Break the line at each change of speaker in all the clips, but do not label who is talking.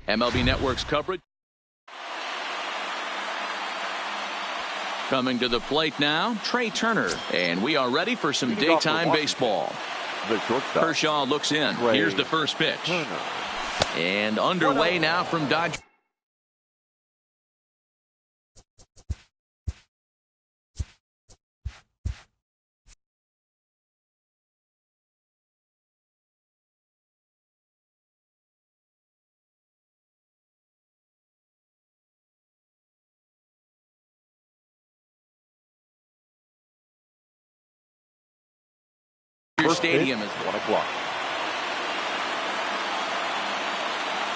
MLB Network's coverage. Coming to the plate now, Trey Turner. And we are ready for some daytime baseball. Kershaw looks in. Here's the first pitch. And underway now from Dodgers. Stadium is
1 o'clock.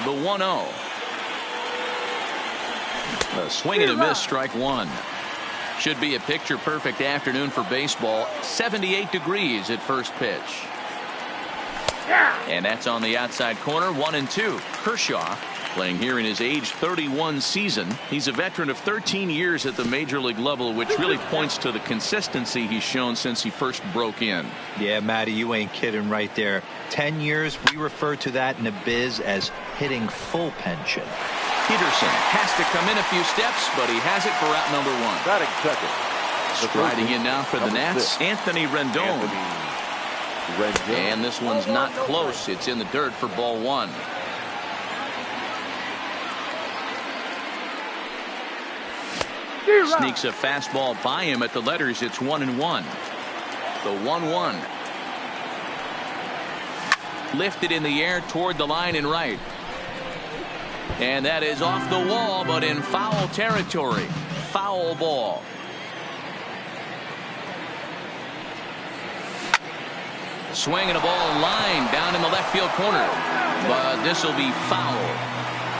The 1-0. A swing and a miss, strike one. Should be a picture-perfect afternoon for baseball. 78 degrees at first pitch. And that's on the outside corner. 1-2. Kershaw playing here in his age 31 season. He's a veteran of 13 years at the major league level, which really points to the consistency he's shown since he first broke in.
Yeah, Matty, you ain't kidding right there. 10 years, we refer to that in the biz as hitting full pension.
Peterson has to come in a few steps, but he has it for out number one.
Batting second.
Striding in now for the Nats, Anthony Rendon. And this one's not close. It's in the dirt for ball one. Sneaks a fastball by him at the letters. It's 1-1. The 1-1. Lifted in the air toward the line and right. And that is off the wall, but in foul territory. Foul ball. Swinging a ball line down in the left field corner. But this will be foul.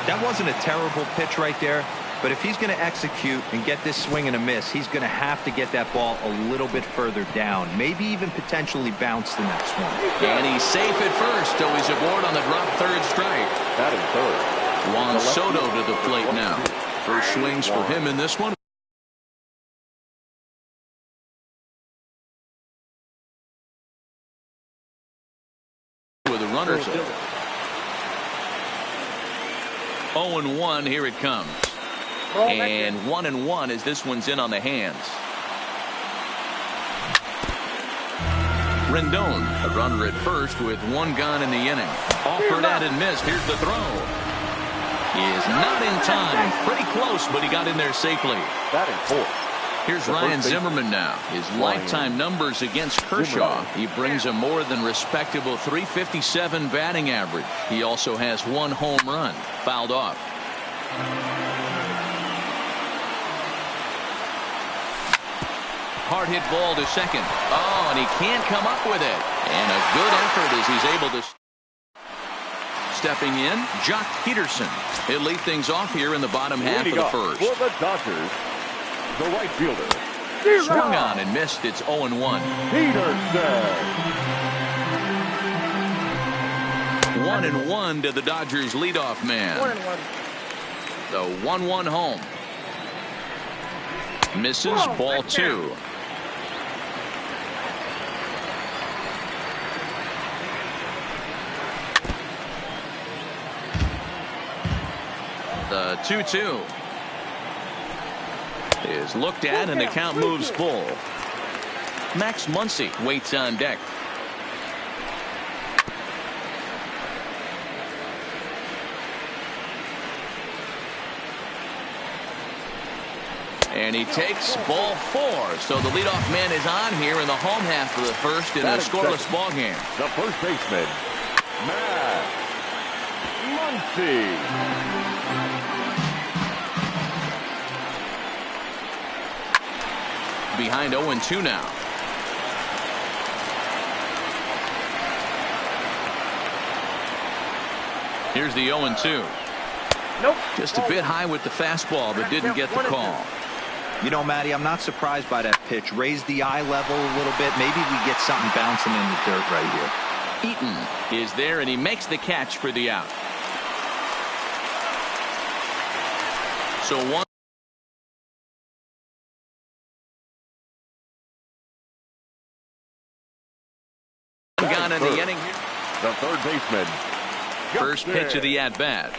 That wasn't a terrible pitch right there. But if he's going to execute and get this swing and a miss, he's going to have to get that ball a little bit further down. Maybe even potentially bounce the next one.
And he's safe at first, so he's aboard on the drop third strike.
That is third.
Juan Soto to the plate now. First swings for him in this one. With the runners. 0-1, here it comes. And 1-1 as this one's in on the hands. Rendon, a runner at first with one gone in the inning. Offered at and missed. Here's the throw. He is not in time. Pretty close, but he got in there safely.
Batting fourth.
Here's Ryan Zimmerman now. His lifetime numbers against Kershaw. He brings a more than respectable .357 batting average. He also has one home run. Fouled off. Hard hit ball to second. Oh, and he can't come up with it. And a good effort as he's able to. Stepping in, Jock Peterson. He'll lead things off here in the bottom half of the first.
For the Dodgers, the right fielder.
Swung on and missed. It's 0-1.
Peterson.
1-1 to the Dodgers leadoff man.
1-1.
The 1-1 home. Misses, ball two. The 2-2 is looked at and the count moves full. Max Muncy waits on deck. And he takes ball four. So the leadoff man is on here in the home half of the first in a scoreless ball game.
The first baseman, Max Muncy.
Behind 0-2 now. Here's the 0-2.
Nope.
Just a bit high with the fastball, but didn't get the call.
You know, Matty, I'm not surprised by that pitch. Raise the eye level a little bit. Maybe we get something bouncing in the dirt right here.
Eaton is there, and he makes the catch for the out. So one. Gone in the inning.
The third baseman.
First pitch of the at-bat.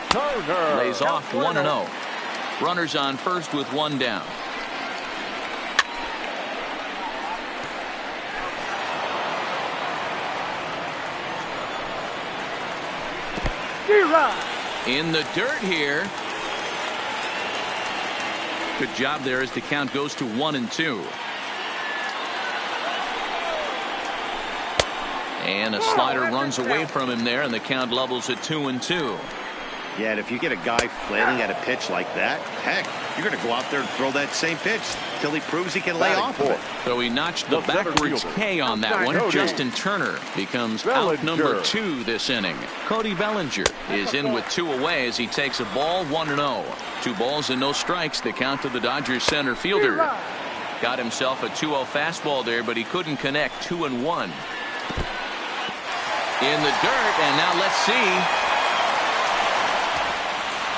Turner.
Lays off 1-0. Runners on first with one down. In the dirt here. Good job there as the count goes to 1-2. And a slider runs away from him there, and the count levels at 2-2.
Yeah, and if you get a guy flailing at a pitch like that, heck, you're going to go out there and throw that same pitch till he proves he can lay off of it.
So he notched the backwards K on that one.
Cody.
Justin Turner becomes
Bellinger.
out number 2 this inning. Cody Bellinger is in with 2 away as he takes a ball, 1-0. 2 balls and no strikes, the count to the Dodgers center fielder. Got himself a 2-0 fastball there, but he couldn't connect. 2-1. In the dirt, and now let's see.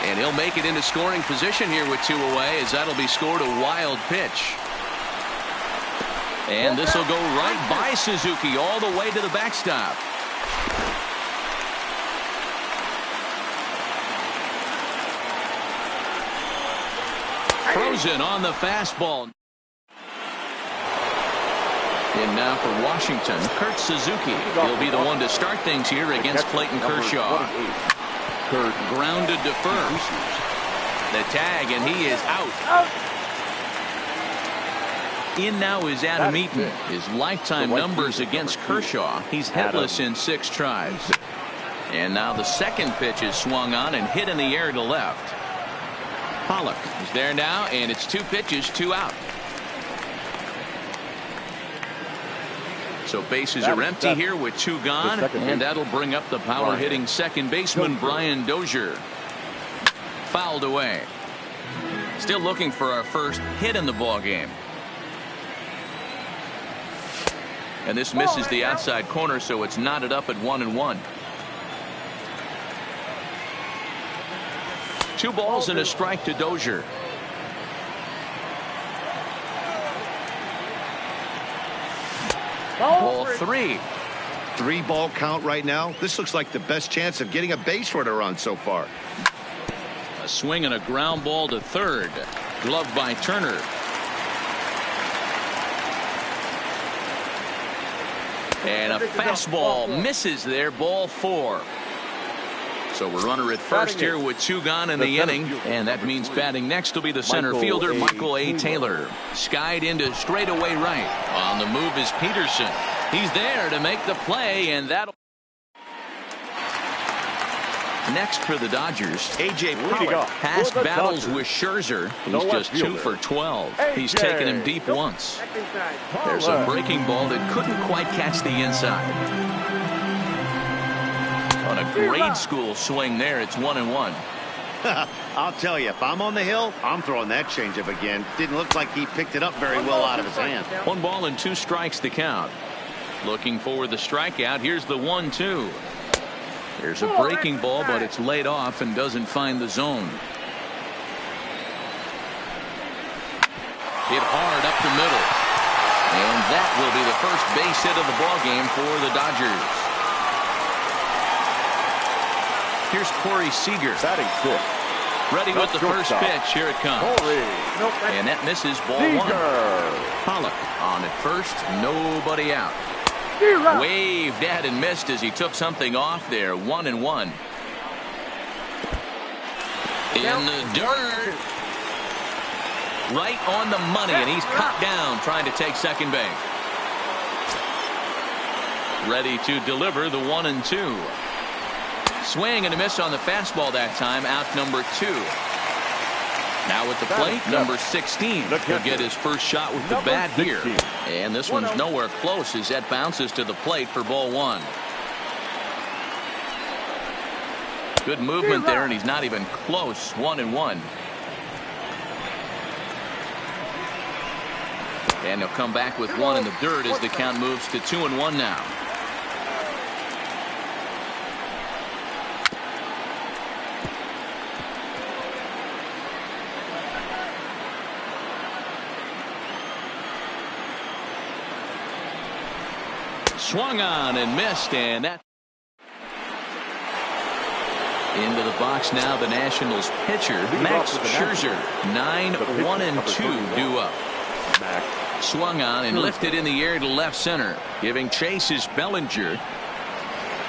And he'll make it into scoring position here with 2 away, as that'll be scored a wild pitch. And this will go right by Suzuki all the way to the backstop. Frozen on the fastball. And now for Washington, Kurt Suzuki. He'll be the one to start things here against Clayton Kershaw. Kurt grounded to first. The tag, and he is out. In now is Adam Eaton. His lifetime numbers against Kershaw. He's hitless in 6 tries. And now the second pitch is swung on and hit in the air to left. Pollock is there now, and it's 2 pitches, 2 out. So bases are empty here with 2 gone, and that'll bring up the power hitting second baseman Brian Dozier. Fouled away. Still looking for our first hit in the ball game. And this misses the outside corner, so it's knotted up at 1-1. 2 balls and a strike to Dozier. Ball 3.
3-ball count right now. This looks like the best chance of getting a base runner on so far.
A swing and a ground ball to third. Gloved by Turner. And a fastball misses there. Ball 4. So we're runner at first here with 2 gone in the inning, and that means batting next will be the center fielder Michael A. Taylor. Skied into straightaway right. On the move is Peterson. He's there to make the play, and that'll. Next for the Dodgers, A.J. Pollock past battles with Scherzer. He's just 2 for 12. He's taken him deep once. There's a breaking ball that couldn't quite catch the inside. On a grade school swing there, it's 1-1.
I'll tell you, if I'm on the hill, I'm throwing that changeup again. Didn't look like he picked it up very well out of his hand.
1 ball and 2 strikes to count. Looking for the strikeout. Here's the 1-2. There's a breaking ball, but it's laid off and doesn't find the zone. Hit hard up the middle. And that will be the first base hit of the ball game for the Dodgers. Here's Corey Seager.
Batting 6.
Ready with the first pitch. Here it comes. And that misses ball 1. Pollock on at first. Nobody out. Waved at and missed as he took something off there. 1-1. In the dirt. Right on the money, and he's cut down trying to take second base. Ready to deliver the 1-2. Swing and a miss on the fastball that time. Out number 2. Now at the plate, number 16. He'll get his first shot with the bat here. And this one's nowhere close as that bounces to the plate for ball 1. Good movement there, and he's not even close. 1-1. And he'll come back with 1 in the dirt as the count moves to 2-1 now. Swung on and missed, and that Into the box now, the Nationals pitcher, Max Scherzer. 9-1-2 due up. Swung on and lifted in the air to left center. Giving chase is Bellinger.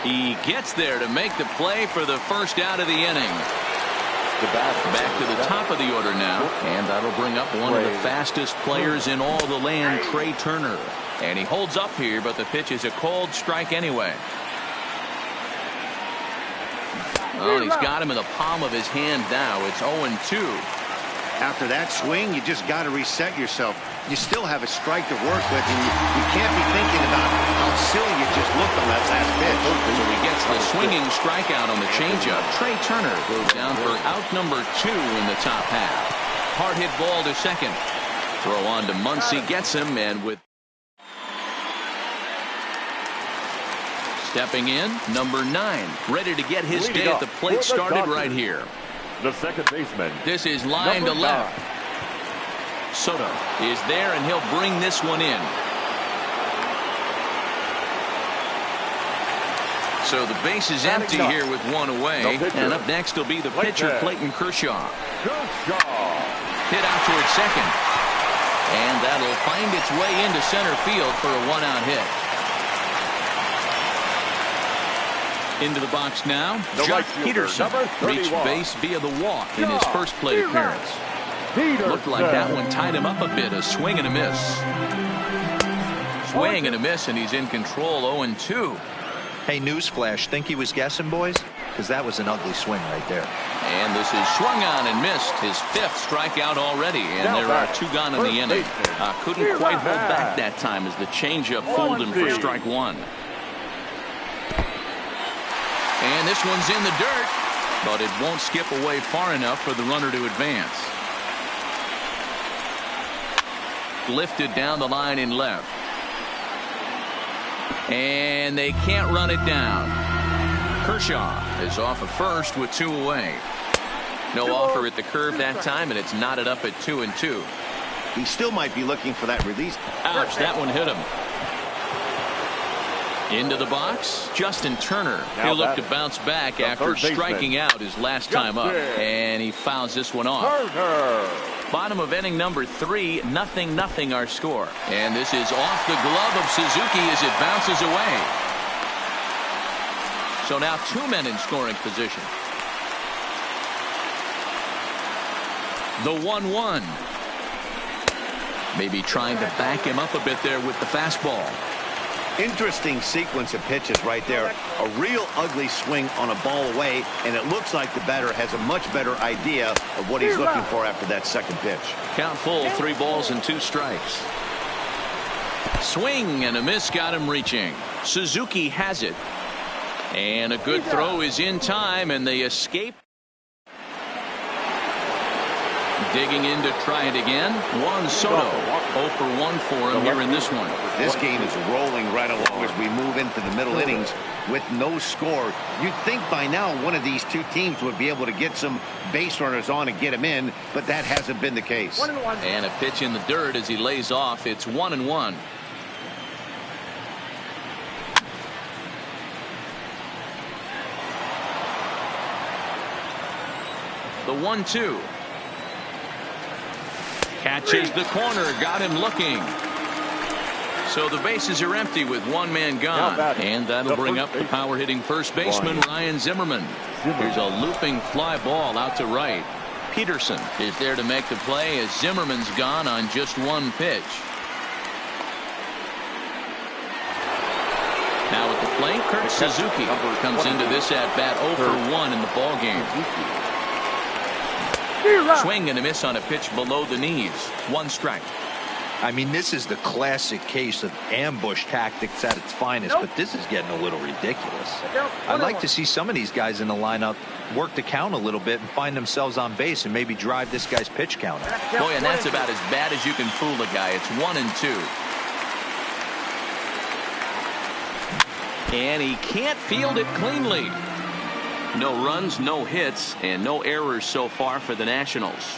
He gets there to make the play for the first out of the inning. Back to the top of the order now, and that'll bring up one of the fastest players in all the land, Trey Turner. And he holds up here, but the pitch is a cold strike anyway. Oh, and he's got him in the palm of his hand now. It's 0-2.
After that swing, you just got to reset yourself. You still have a strike to work with, and you can't be thinking about how silly you just looked on that last pitch.
So he gets the swinging strikeout on the changeup. Trey Turner goes down for out number 2 in the top half. Hard hit ball to second. Throw on to Muncy, gets him, and with stepping in, number 9, ready to get his day at the plate started right here.
The second baseman.
This is line to left. Soto is there, and he'll bring this one in. So the base is empty here with one away. And up next will be the pitcher, Clayton Kershaw. Hit out towards second. And that'll find its way into center field for a one-out hit. Into the box now, Jock Peterson reached base via the walk in his first plate appearance. Looked like that one tied him up a bit. A swing and a miss. Swing and a miss, and he's in control. 0-2.
Hey, newsflash, think he was guessing, boys? Because that was an ugly swing right there.
And this is swung on and missed. His 5th strikeout already, and there are 2 gone in the inning. Couldn't quite hold back that time as the changeup fooled him for strike 1. And this one's in the dirt, but it won't skip away far enough for the runner to advance. Lifted down the line in left. And they can't run it down. Kershaw is off of first with 2 away. No offer at the curve that time, and it's knotted up at 2-2.
He still might be looking for that release.
Ouch, that one hit him. Into the box, Justin Turner. He'll look to bounce back after striking out his last time up. And he fouls this one off. Bottom of inning number 3, 0-0 our score. And this is off the glove of Suzuki as it bounces away. So now 2 men in scoring position. The 1-1. Maybe trying to back him up a bit there with the fastball.
Interesting sequence of pitches right there. A real ugly swing on a ball away, and it looks like the batter has a much better idea of what he's looking for after that second pitch.
Count full, 3 balls and 2 strikes. Swing and a miss got him reaching. Suzuki has it. And a good throw is in time, and they escape. Digging in to try it again. Juan Soto, 0 for 1 for him here in this one.
This game is rolling right along as we move into the middle innings with no score. You'd think by now one of these 2 teams would be able to get some base runners on and get them in, but that hasn't been the case.
And a pitch in the dirt as he lays off. It's 1-1. The 1-2. Catches the corner, got him looking. So the bases are empty with 1 man gone. And that'll bring up the power hitting first baseman, Ryan Zimmerman. Here's a looping fly ball out to right. Peterson is there to make the play as Zimmerman's gone on just 1 pitch. Now at the plate, Kurt Suzuki comes into this at bat 0 for 1 in the ball game. Swing and a miss on a pitch below the knees. 1 strike.
I mean, this is the classic case of ambush tactics at its finest, but this is getting a little ridiculous. I'd like to see some of these guys in the lineup work the count a little bit and find themselves on base and maybe drive this guy's pitch counter.
Boy, and that's about as bad as you can fool a guy. It's 1-2. And he can't field it cleanly. No runs, no hits, and no errors so far for the Nationals.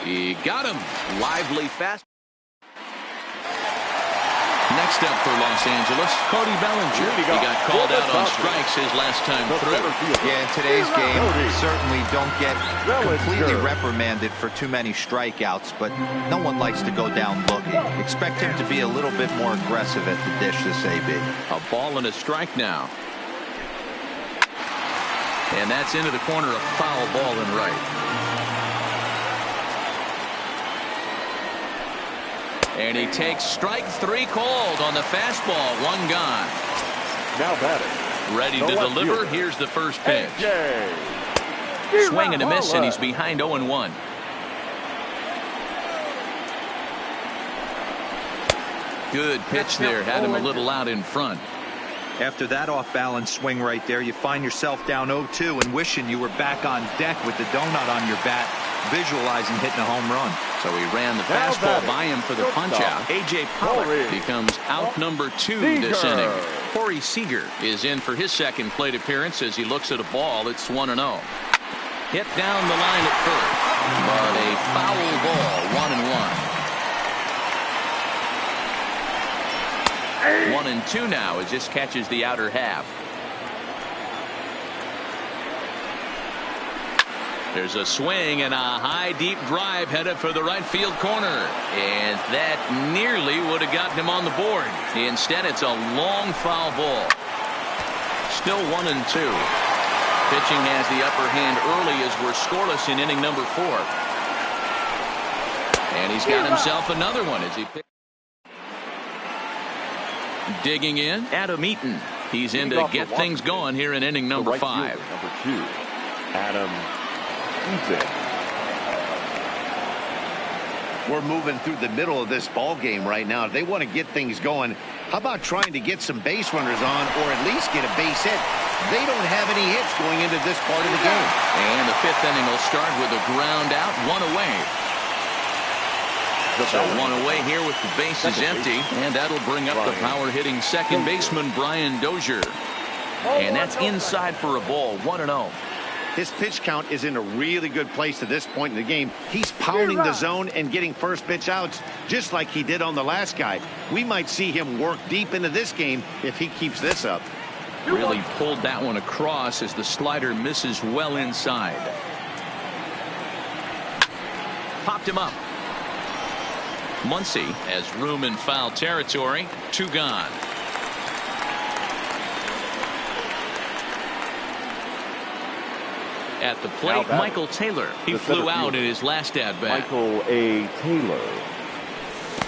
He got him. Lively fast. next up for Los Angeles, Cody Bellinger. He got called out on strikes his last time through.
Yeah, in today's game, certainly don't get completely reprimanded for too many strikeouts, but no one likes to go down looking. Expect him to be a little bit more aggressive at the dish this AB.
A ball and a strike now. And that's into the corner, a foul ball and right. And he takes strike 3 called on the fastball. 1 gone.
Now batting.
Ready to deliver. Here's the first pitch. Swing and a miss, and he's behind 0-1. Good pitch there. Had him a little out in front.
After that off-balance swing right there, you find yourself down 0-2 and wishing you were back on deck with the donut on your bat, visualizing hitting a home run.
So he ran the fastball by him for the punch-out. A.J. Pollock becomes out number 2 this inning. Corey Seager is in for his second plate appearance as he looks at a ball. It's 1-0. Hit down the line at first, but a foul ball. 1-1. 1-2 now as this catches the outer half. There's a swing and a high deep drive headed for the right field corner, and that nearly would have gotten him on the board. Instead, it's a long foul ball. Still 1-2. Pitching has the upper hand early as we're scoreless in inning number 4. And he's got himself another one as he picks. Digging in, Adam Eaton. He's in to get things going here in inning number 5.
Number 2, Adam Eaton.
We're moving through the middle of this ball game right now. If they want to get things going, how about trying to get some base runners on, or at least get a base hit? They don't have any hits going into this part of the game.
And the 5th inning will start with a ground out, 1 away. So 1 away here with the bases empty, and that'll bring up the power hitting second baseman Brian Dozier. And that's inside for a ball. 1-0.
His pitch count is in a really good place at this point in the game. He's pounding the zone and getting first pitch outs just like he did on the last guy. We might see him work deep into this game if he keeps this up.
Really pulled that one across as the slider misses well inside. Popped him up. Muncy has room in foul territory. 2 gone. At the plate, Michael Taylor. He flew out in his last at-bat.
Michael A. Taylor.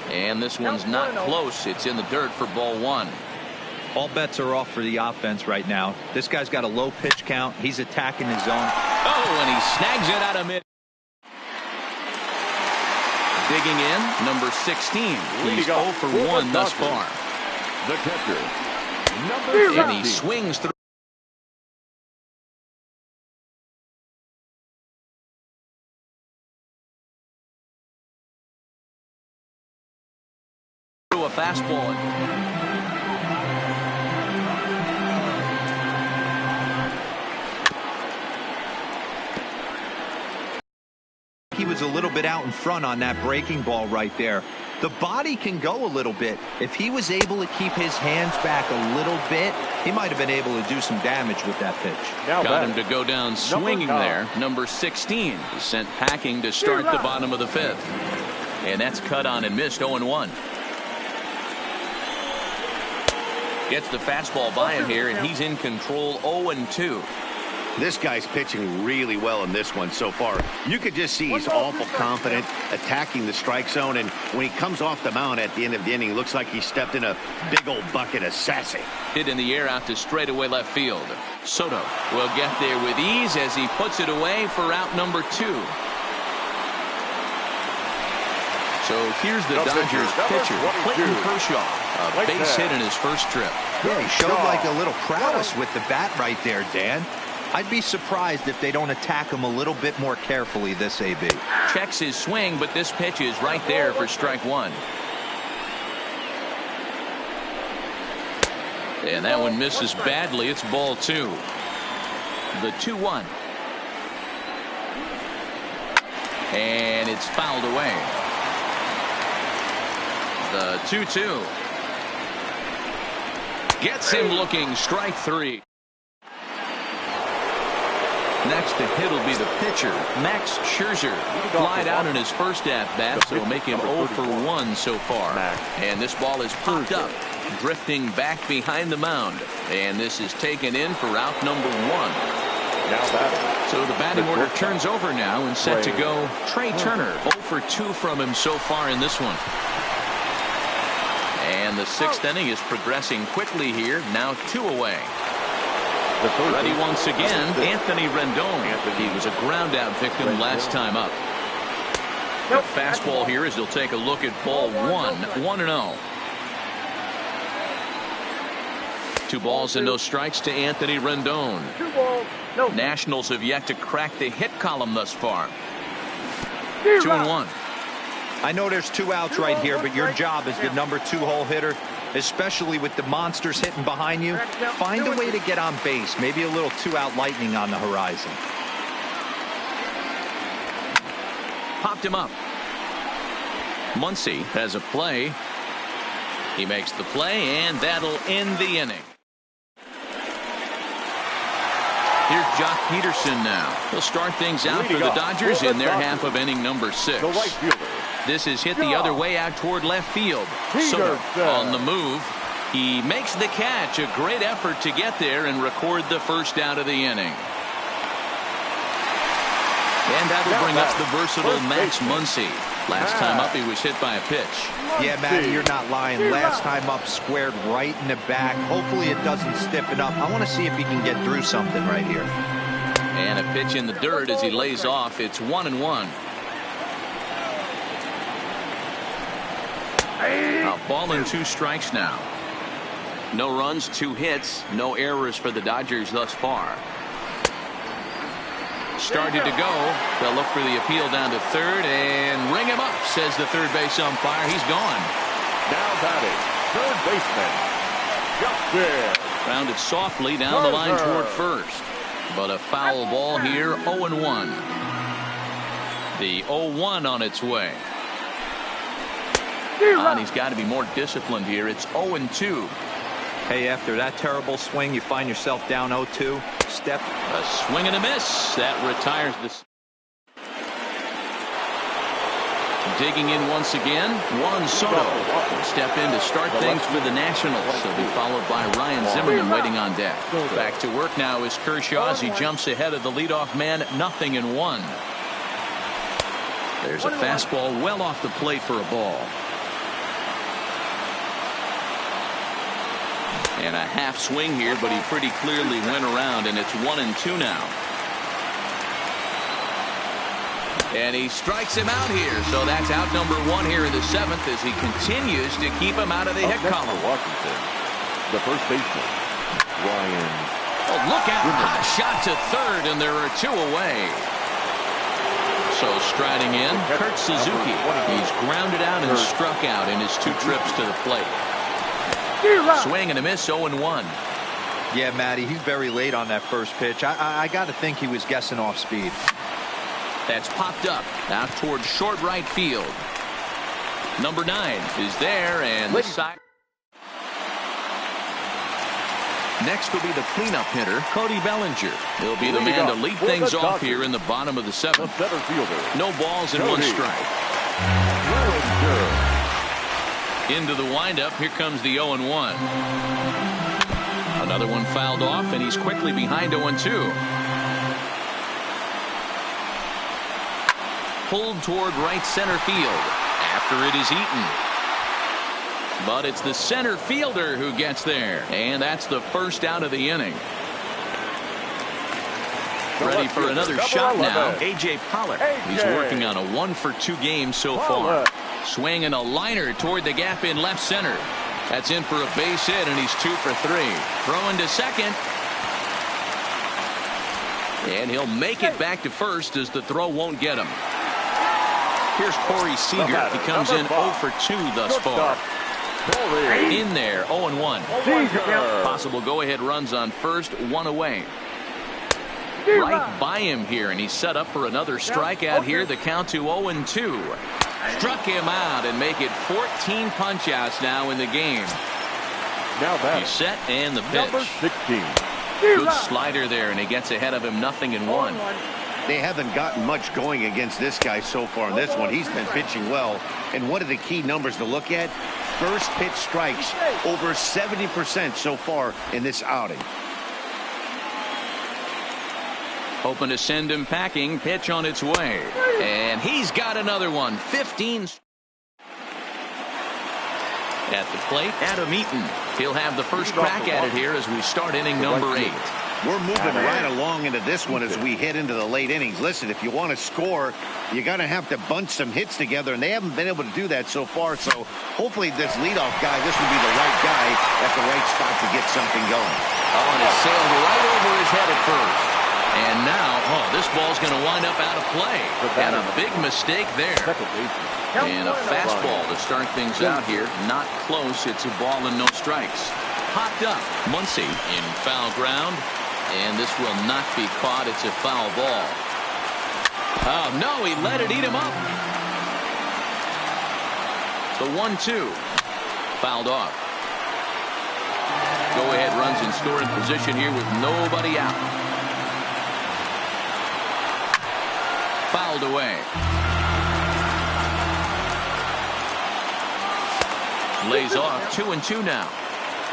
And this one's not close. It's in the dirt for ball 1.
All bets are off for the offense right now. This guy's got a low pitch count. He's attacking his zone.
Oh, and he snags it out of mid. Digging in, number 16. He's 0 for 1 thus far.
The catcher, number 16.
And he swings through. A fastball.
He was a little bit out in front on that breaking ball right there. The body can go a little bit. If he was able to keep his hands back a little bit, he might have been able to do some damage with that pitch.
Got him to go down swinging there. Number 16 is sent packing to start the bottom of the 5th. And that's cut on and missed. 0-1. Gets the fastball by him here, and he's in control. 0-2.
This guy's pitching really well in this one so far. You could just see he's awful confident, attacking the strike zone, and when he comes off the mound at the end of the inning, looks like he stepped in a big old bucket of sassy.
Hit in the air out to straightaway left field. Soto will get there with ease as he puts it away for out number 2. So here's the Dodgers pitcher, Clayton Kershaw. A base hit in his first trip.
Yeah, he showed like a little prowess with the bat right there, Dan. I'd be surprised if they don't attack him a little bit more carefully this AB.
Checks his swing, but this pitch is right there for strike 1. And that one misses badly. It's ball 2. The 2-1. And it's fouled away. The 2-2. Gets him looking. Strike 3. Next to hit will be the pitcher, Max Scherzer. Flied out in his first at-bat, so make him 0 for 1 so far. And this ball is popped up, drifting back behind the mound. And this is taken in for out number 1. So the batting order turns over now, and set to go Trey Turner. 0 for 2 from him so far in this one. And the 6th inning is progressing quickly here. Now 2 away. Ready once again, Anthony Rendon. He was a ground-out victim last time up. The fastball here as he'll take a look at ball 1. 1-0. 2 balls and no strikes to Anthony Rendon. Nationals have yet to crack the hit column thus far. 2-1.
I know there's 2 outs right here, but your job as the number 2 hole hitter, especially with the monsters hitting behind you, find a way to get on base. Maybe a little 2-out lightning on the horizon.
Popped him up. Muncy has a play. He makes the play, and that'll end the inning. Here's Jock Peterson now. He'll start things out for the Dodgers in their half of inning number 6. This is hit the other way out toward left field. Soto on the move. He makes the catch. A great effort to get there and record the first out of the inning. And that'll bring up the versatile Max Muncy. Last time up, he was hit by a pitch.
Yeah, Matty, you're not lying. Last time up, squared right in the back. Hopefully it doesn't stiffen up. I want to see if he can get through something right here.
And a pitch in the dirt as he lays off. It's 1-1. A ball and 2 strikes now. No runs, 2 hits, no errors for the Dodgers thus far. Started to go. They'll look for the appeal down to third and ring him up, says the third base umpire. He's gone.
Now batting, third baseman, Justin.
Grounded softly down the line toward first. But a foul ball here, 0-1. The 0-1 on its way. And he's got to be more disciplined here. It's 0-2.
Hey, after that terrible swing, you find yourself down 0-2. Step.
A swing and a miss. That retires this. Digging in once again, Juan Soto will step in to start things for the Nationals. He'll be followed by Ryan Zimmerman waiting on deck. Back to work now is Kershaw as he jumps ahead of the leadoff man. 0-1. There's a fastball well off the plate for a ball. And a half swing here, but he pretty clearly went around, and it's 1-2 now. And he strikes him out here, so that's out number 1 here in the 7th as he continues to keep him out of the hit column.
Washington, the first baseman, Ryan.
Oh, look out. Hot shot to third, and there are 2 away. So striding in, Kurt Suzuki. He's grounded out and struck out in his 2 trips to the plate. Swing and a miss, 0-1.
Yeah, Matty, he's very late on that first pitch. I got to think he was guessing off speed.
That's popped up out toward short right field. Number 9 is there, and the side. Next will be the cleanup hitter, Cody Bellinger. He'll be the man to lead things off here in the bottom of the 7th. No balls and 1 strike. Into the windup. Here comes the 0-1. Another one fouled off, and he's quickly behind 0-2. Pulled toward right center field after it is eaten. But it's the center fielder who gets there, and that's the first out of the inning. Ready for another shot now, A.J. Pollock. He's working on a 1-for-2 game so far. Swinging a liner toward the gap in left center. That's in for a base hit, and he's 2 for 3. Throwing to second. And he'll make it back to first as the throw won't get him. Here's Corey Seager. He comes in 0 for 2 thus far. In there, 0-1. Possible go-ahead runs on first, 1 away. Right by him here, and he's set up for another strikeout here. The count to 0-2. Struck him out and make it 14 punch-outs now in the game.
Now
He's set, and the pitch.
number 16.
Good slider there, and he gets ahead of him 0-1.
They haven't gotten much going against this guy so far in this one. He's been pitching well. And one of the key numbers to look at, first pitch strikes, over 70% so far in this outing.
Hoping to send him packing. Pitch on its way. And he's got another one. 15. At the plate, Adam Eaton. He'll have the first crack at it here as we start inning number 8.
We're moving right along into this one as we head into the late innings. Listen, if you want to score, you're going to have to bunch some hits together, and they haven't been able to do that so far. So hopefully this leadoff guy, this will be the right guy at the right spot to get something going.
Oh, and it sailed right over his head at first. And now, this ball's going to wind up out of play. Had a big mistake there. And a fastball to start things out here. Not close. It's a ball and no strikes. Popped up. Muncy in foul ground. And this will not be caught. It's a foul ball. Oh, no, he let it eat him up. The 1-2. Fouled off. Go-ahead runs in scoring position here with nobody out. Fouled away. Lays off. 2-2 now.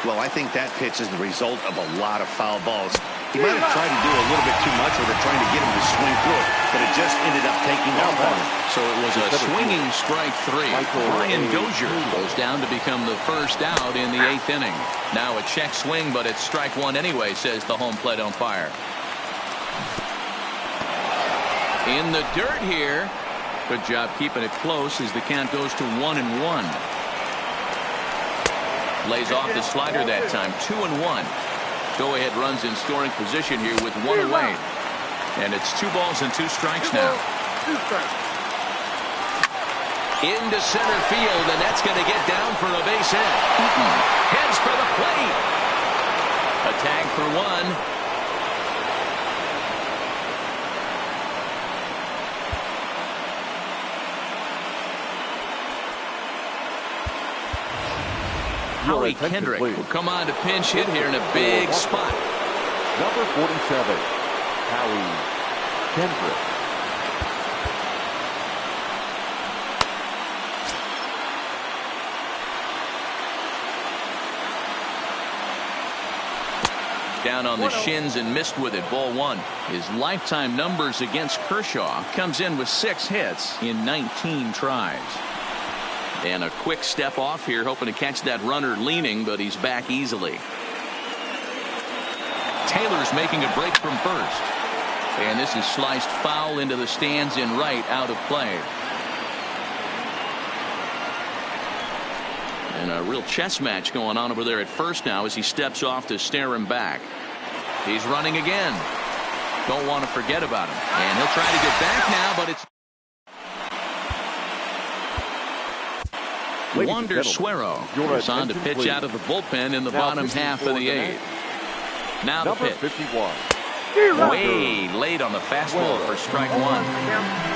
Well, I think that pitch is the result of a lot of foul balls. He might have tried to do a little bit too much, or they're trying to get him to swing through it, but it just ended up taking off on him.
So it was a swinging strike 3. Brian Dozier goes down to become the first out in the 8th inning. Now a check swing, but it's strike 1 anyway, says the home plate umpire. In the dirt here. Good job keeping it close as the count goes to 1-1. Lays off the slider that time. 2-1. Go-ahead runs in scoring position here with 1 away. And it's 2 balls and 2 strikes now. Into center field, and that's going to get down for a base hit. Heads for the plate. A tag for 1. Howie Kendrick will come on to pinch hit here in a big spot.
Number 47, Howie Kendrick.
Down on the shins and missed with it. Ball 1. His lifetime numbers against Kershaw comes in with 6 hits in 19 tries. And a quick step off here, hoping to catch that runner leaning, but he's back easily. Taylor's making a break from first. And this is sliced foul into the stands in right, out of play. And a real chess match going on over there at first now as he steps off to stare him back. He's running again. Don't want to forget about him. And he'll try to get back now, but it's Wander Suero is on to pitch out of the bullpen in the bottom half of the 8th. Now the pitch.
51.
Way late on the fastball for strike 1.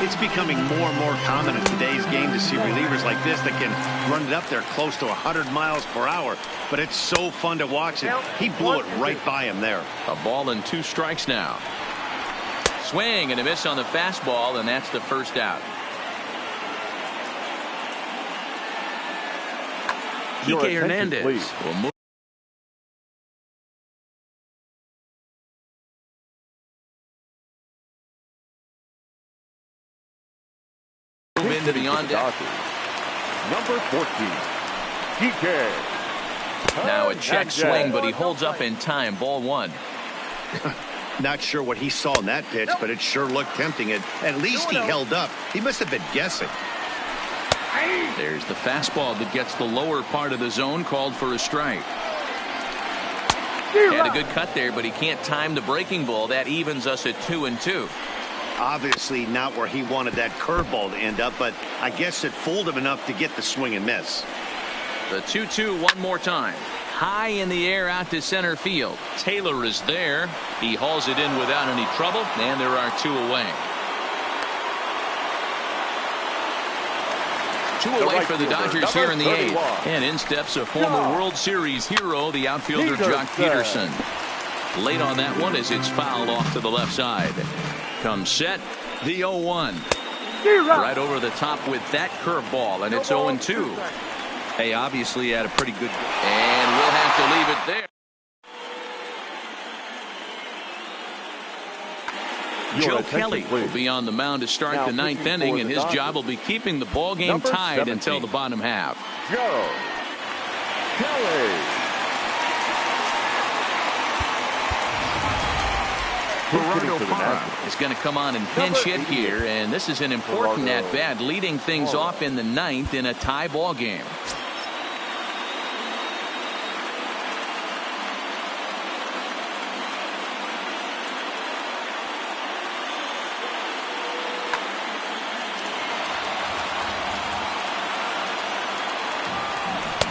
It's becoming more and more common in today's game to see relievers like this that can run it up there close to 100 miles per hour. But it's so fun to watch it. He blew it right by him there.
A ball and 2 strikes now. Swing and a miss on the fastball, and that's the first out. Kike Hernandez will move into the on deck.
Number 14, Kike.
Now a check swing, but he holds up in time. Ball 1.
Not sure what he saw in that pitch, but it sure looked tempting. At least he held up. He must have been guessing.
There's the fastball that gets the lower part of the zone, called for a strike. Had a good cut there, but he can't time the breaking ball. That evens us at 2-2.
Obviously not where he wanted that curveball to end up, but I guess it fooled him enough to get the swing and miss.
The 2-2 one more time. High in the air out to center field. Taylor is there. He hauls it in without any trouble, and there are 2 away. Two away for the Dodgers here in the 8th. And in steps a former World Series hero, the outfielder Jock Peterson. Late on that one as it's fouled off to the left side. Comes set, the 0-1. Right over the top with that curveball, and it's 0-2.
Hey, obviously he had a pretty good.
And we'll have to leave it there. Joe Kelly will be on the mound to start the 9th inning, and his job will be keeping the ball game tied until the bottom half.
Joe Kelly.
Gerardo Parra is going to come on and pinch hit here, and this is an important at-bat, leading things off in the 9th in a tie ball game.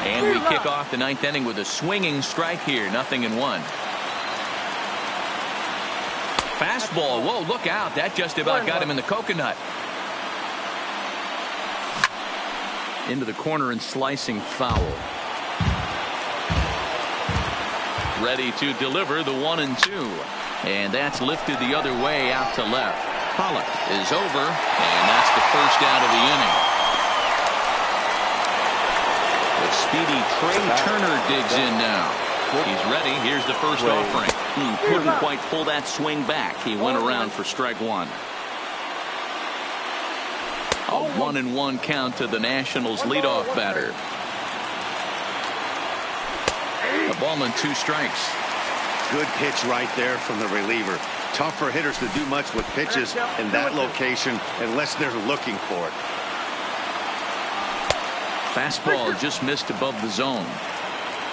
And we kick off the 9th inning with a swinging strike here, 0-1. Fastball. Whoa, look out. That just about got him in the coconut. Into the corner and slicing foul. Ready to deliver the 1-2. And that's lifted the other way out to left. Pollock is over, and that's the first out of the inning. The speedy Trey Turner digs in now. He's ready. Here's the first offering. He couldn't quite pull that swing back. He went around for strike one. A 1-1 count to the Nationals leadoff batter. A ball and 2 strikes.
Good pitch right there from the reliever. Tough for hitters to do much with pitches in that location unless they're looking for it.
Fastball just missed above the zone.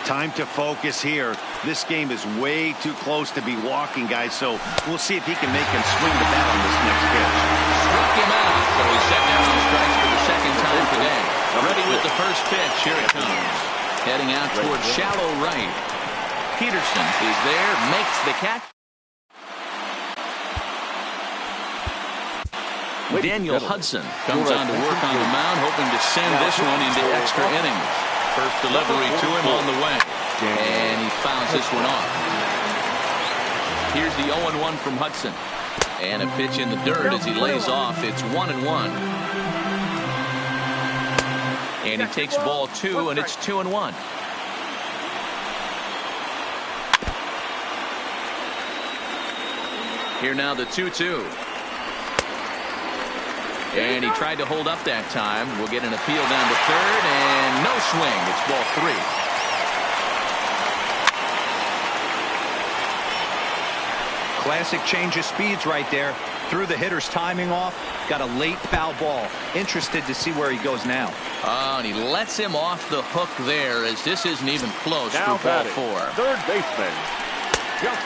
Time to focus here. This game is way too close to be walking, guys, so we'll see if he can make him swing the bat on this next pitch.
Struck him out, so he's set down on strikes for the second time today. Ready with the first pitch. Here it comes. Heading out towards shallow right. Peterson is there, makes the catch. Daniel Hudson comes on to work on the mound, hoping to send this one into extra innings. First delivery to him on the way, and he fouls this one off. Here's the 0-1 from Hudson, and a pitch in the dirt as he lays off. It's 1-1, and he takes ball 2, and it's 2-1. Here now the 2-2. And he tried to hold up that time. We'll get an appeal down to third, and no swing. It's ball 3.
Classic change of speeds right there. Threw the hitter's timing off. Got a late foul ball. Interested to see where he goes now.
Oh, and he lets him off the hook there as this isn't even close
Now
for ball
batting,
4.
third baseman.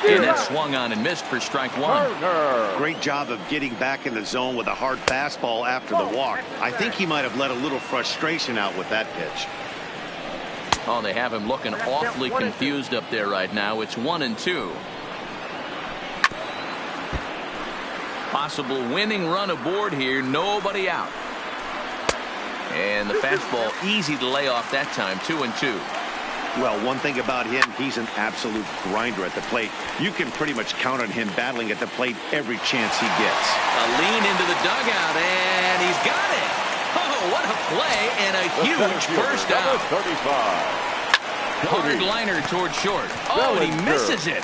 And that swung on and missed for strike 1.
Great job of getting back in the zone with a hard fastball after the walk. I think he might have let a little frustration out with that pitch.
Oh, they have him looking awfully confused up there right now. It's 1-2. Possible winning run aboard here. Nobody out. And the fastball easy to lay off that time. 2-2.
Well, one thing about him, he's an absolute grinder at the plate. You can pretty much count on him battling at the plate every chance he gets.
A lean into the dugout, and he's got it. Oh, what a play, and a huge first out.
35.
Hard liner toward short. Oh, and he misses it.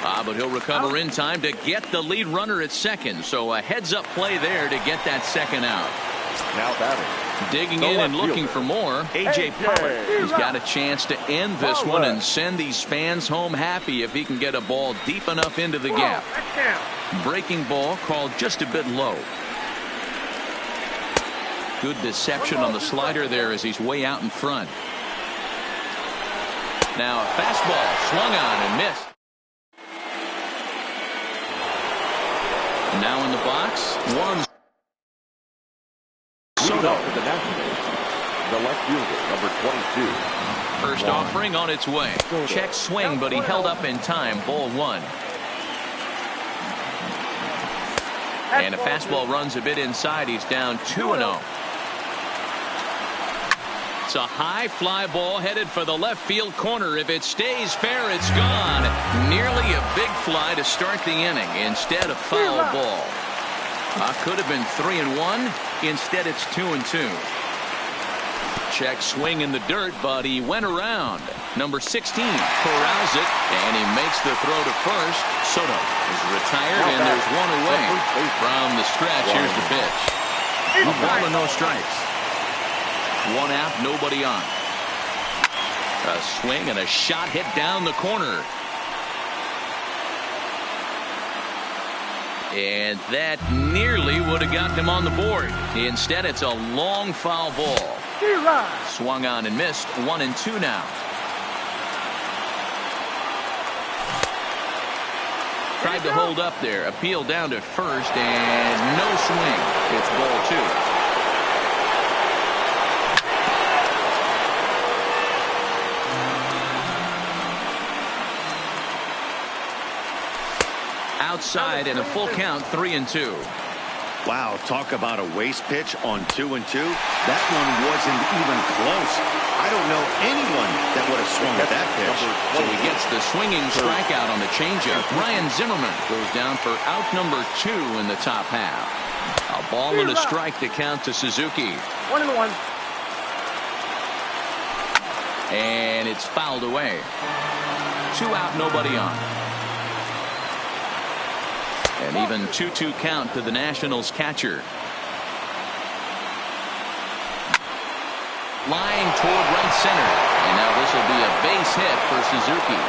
But he'll recover in time to get the lead runner at second. So a heads-up play there to get that second out.
Now batting.
Digging in and looking for more, A.J. Pollock. He's got a chance to end this one and send these fans home happy if he can get a ball deep enough into the gap. Breaking ball called just a bit low. Good deception on the slider there as he's way out in front. Now a fastball swung on and missed. Now in the box, one.
Soto for the Nationals, the left fielder, number 22.
First offering on its way. Check swing, but he held up in time. Ball 1. And a fastball runs a bit inside. He's down 2-0. It's a high fly ball headed for the left field corner. If it stays fair, it's gone. Nearly a big fly to start the inning. Instead, a foul ball. Could have been 3-1. Instead, it's 2-2. Check swing in the dirt, but he went around. Number 16 corrals it, and he makes the throw to first. Soto is retired, and there's one away from the stretch. Here's the pitch. A ball and no strikes. One out, nobody on. A swing and a shot hit down the corner. And that nearly would have gotten him on the board. Instead, it's a long foul ball. Swung on and missed. 1-2 now. Tried to hold up there. Appeal down to first, and no swing. It's ball 2. Outside and a full count. 3-2.
Wow, talk about a waste pitch on 2-2. That one wasn't even close. I don't know anyone that would have swung at that pitch.
So he gets the swinging strikeout on the changeup. Ryan Zimmerman goes down for out number 2 in the top half. A ball and a strike to count to Suzuki.
1-1.
And it's fouled away. 2 out, nobody on. An even 2-2 count to the Nationals catcher. Line toward right center. And now this will be a base hit for Suzuki.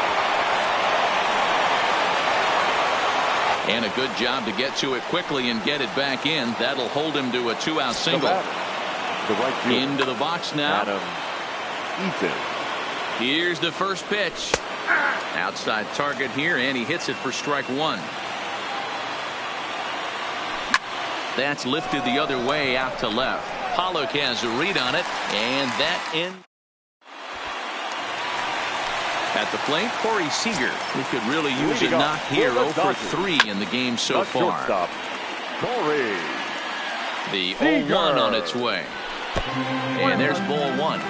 And a good job to get to it quickly and get it back in. That'll hold him to a 2-out single. Into the box now. Here's the first pitch. Outside target here, and he hits it for strike 1. That's lifted the other way out to left. Pollock has a read on it, and that in. At the plate, Corey Seager, who could really use a knock here. 0 for 3 in the game so far.
Corey.
The 0-1 on its way. And there's ball 1.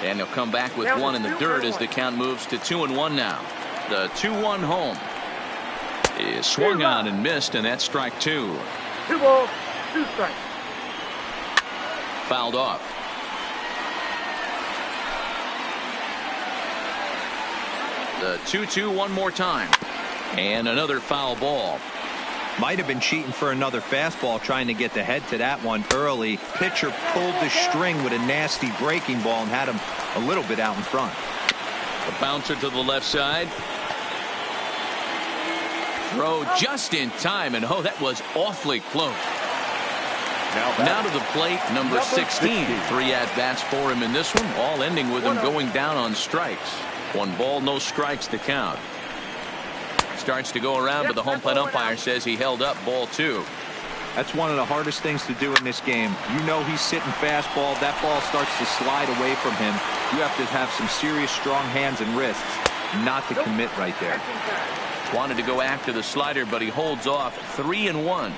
And he'll come back with 1 in the dirt as the count moves to 2-1 now. The 2-1 home is swung on and missed, and that's strike 2.
2 balls, 2 strikes.
Fouled off. The 2-2 one more time. And another foul ball.
Might have been cheating for another fastball, trying to get the head to that one early. Pitcher pulled the string with a nasty breaking ball and had him a little bit out in front.
The bouncer to the left side. Throw just in time, and oh, that was awfully close. Now to the plate, number 16. 3 at-bats for him in this one, all ending with him going down on strikes. 1 ball, no strikes to count. Starts to go around, but the home plate umpire says he held up ball 2.
That's one of the hardest things to do in this game. You know he's sitting fastball. That ball starts to slide away from him. You have to have some serious strong hands and wrists not to commit right there.
Wanted to go after the slider, but he holds off. 3-1.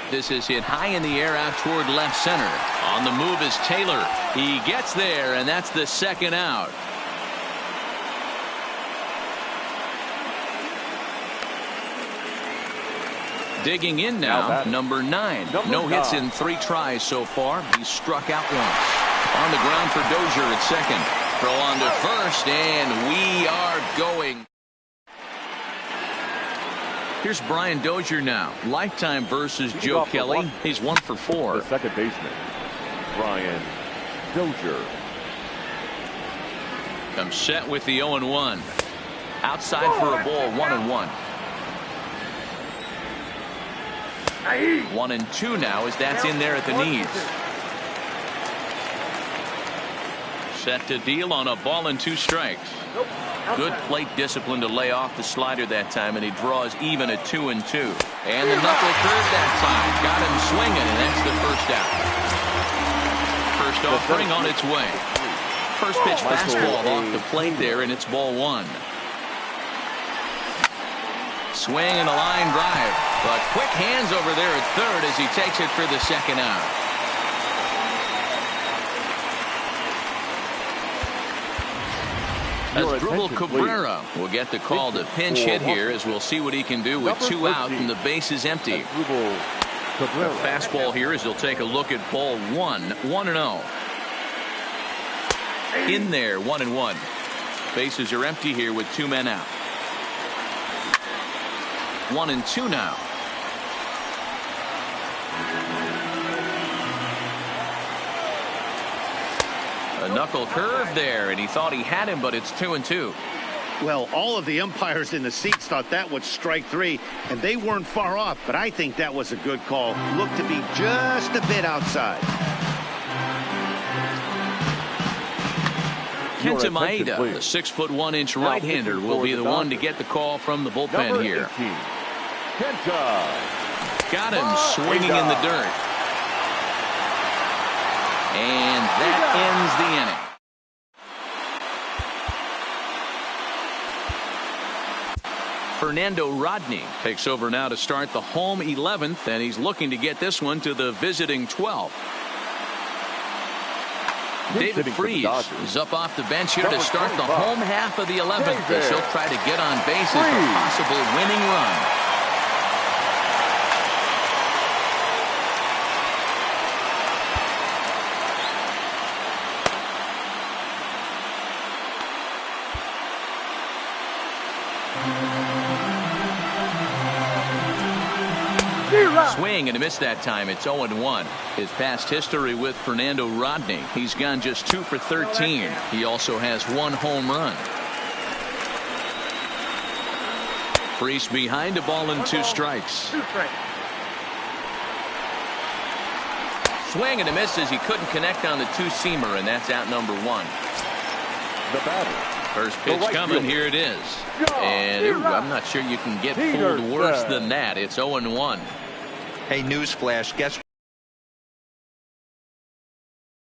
This is hit high in the air out toward left center. On the move is Taylor. He gets there, and that's the 2nd out. Digging in now, number 9. No hits in 3 tries so far. He's struck out once. On the ground for Dozier at second. Throw on to first, and we are going. Here's Brian Dozier now. Lifetime versus Joe Kelly. He's 1 for 4.
The second baseman, Brian Dozier.
Comes set with the 0-1. Outside for a ball, 1-1. 1-2 now as that's in there at the knees. Set to deal on a ball and 2 strikes. Good plate discipline to lay off the slider that time, and he draws even at 2-2. And the knuckle curve that time got him swinging, and that's the first out. First offering on its way. First pitch fastball off the plate there, and it's ball 1. Swing and a line drive. But quick hands over there at third as he takes it for the second out. Asdrubal Cabrera will get the call to pinch hit here, as we'll see what he can do with 2 out and the base is empty. The fastball here as he'll take a look at ball 1, 1-0. In there, 1-1. Bases are empty here with 2 men out. 1-2 now. A knuckle curve there, and he thought he had him, but it's 2-2.
Well, all of the umpires in the seats thought that was strike 3, and they weren't far off, but I think that was a good call. Looked to be just a bit outside.
Kenta Maeda, the 6'1" right-hander, will be the one to get the call from the bullpen here. Got him swinging in the dirt. And that ends the inning. Fernando Rodney takes over now to start the home 11th, and he's looking to get this one to the visiting 12th. David Freese is up off the bench here to start the home half of the 11th, as he'll try to get on bases for a possible winning run. Swing and a miss that time. It's 0-1. His past history with Fernando Rodney, he's gone just 2 for 13. He also has 1 home run. Freese behind a ball and 2 strikes. Swing and a miss as he couldn't connect on the 2-seamer, and that's out number 1.
The batter.
First pitch coming. Here it is. And I'm not sure you can get fooled worse than that. It's 0-1.
Hey, newsflash, guess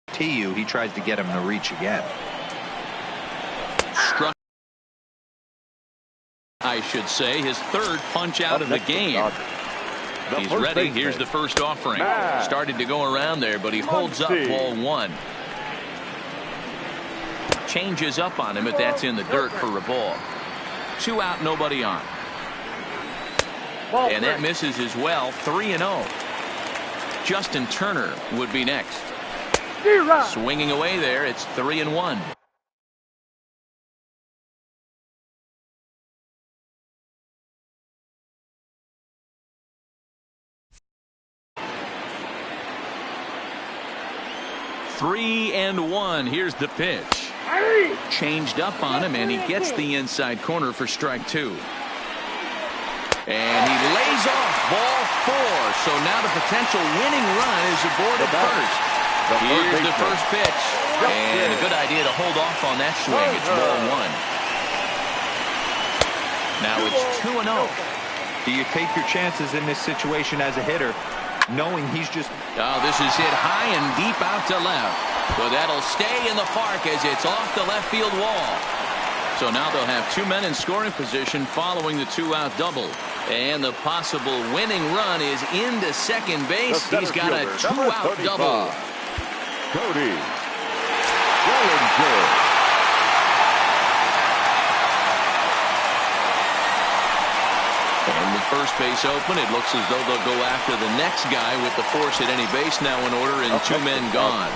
TU, he tries to get him to reach again.
Struck, I should say, his 3rd punch out of the game. He's ready. Here's the first offering. Started to go around there, but he holds up ball 1. Changes up on him, but that's in the dirt for a ball. 2 out, nobody on. And that misses as well. 3-0. Justin Turner would be next. Swinging away there. It's 3-1. Three and 1. Here's the pitch. Changed up on him, and he gets the inside corner for strike 2. And he lays off ball 4. So now the potential winning run is aboard at first. Here's the first pitch. And a good idea to hold off on that swing. It's ball 1. Now it's 2-0.
Do you take your chances in this situation as a hitter, knowing he's just...
Oh, this is hit high and deep out to left. But that'll stay in the park as it's off the left field wall. So now they'll have 2 men in scoring position following the 2-out double. And the possible winning run is into second base. He's got a 2-out double.
Cody Bellinger.
And with first base open, it looks as though they'll go after the next guy with the force at any base now in order, and 2 men gone.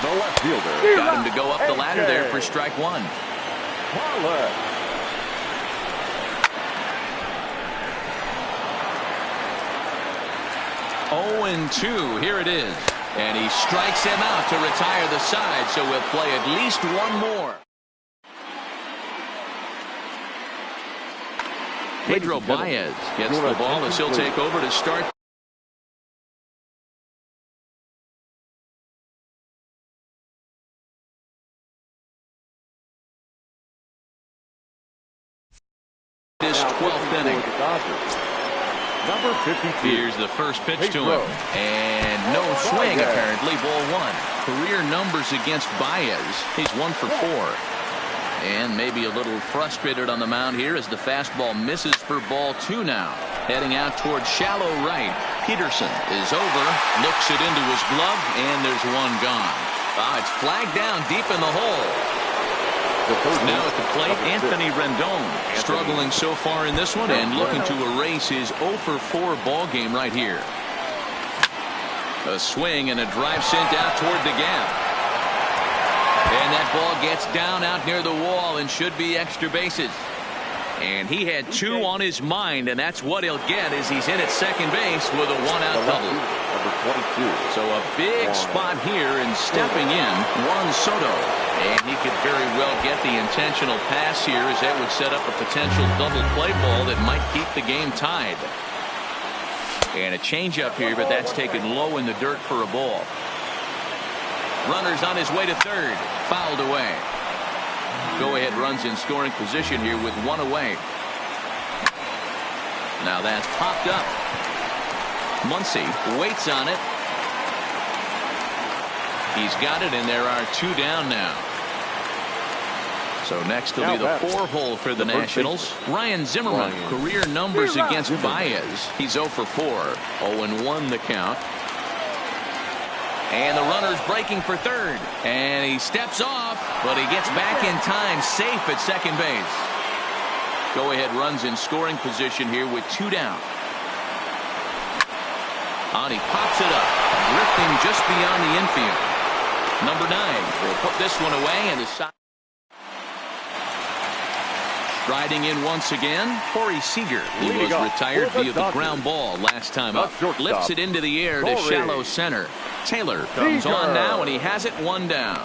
The left fielder.
Got him to go up the ladder there for strike 1.
Marlett.
0-2. Here it is. And he strikes him out to retire the side, so we'll play at least 1 more. Pedro Baez gets the ball as he'll take over to start. This 12th inning.
Number 52.
Here's the first pitch to him. And no swing, apparently. Ball 1. Career numbers against Baez. He's 1 for 4. And maybe a little frustrated on the mound here as the fastball misses for ball 2 now. Heading out towards shallow right. Peterson is over, looks it into his glove, and there's one gone. It's flagged down deep in the hole. Now at the plate, Anthony Rendon struggling so far in this one and looking to erase his 0 for 4 ball game right here. A swing and a drive sent out toward the gap. And that ball gets down out near the wall and should be extra bases. And he had 2 on his mind, and that's what he'll get as he's in at second base with a 1-out double.
Number 22.
So a big spot here, and stepping in, Juan Soto. And he could very well get the intentional pass here, as that would set up a potential double play ball that might keep the game tied. And a changeup here, but that's taken low in the dirt for a ball. Runner's on his way to third. Fouled away. Go-ahead runs in scoring position here with 1 away. Now that's popped up. Muncy waits on it. He's got it, and there are 2 down now. So next will be the 4-hole for the Nationals. Ryan Zimmerman, career numbers against Baez. He's 0 for 4. 0-1 the count. And the runner's breaking for third. And he steps off, but he gets back in time, safe at second base. Go-ahead runs in scoring position here with 2 down. And he pops it up, drifting just beyond the infield. Number 9 will put this one away, and the side. Riding in once again, Corey Seager. He was retired via the ground ball last time up. Lifts it into the air to shallow center. Taylor comes on now, and he has it 1 down.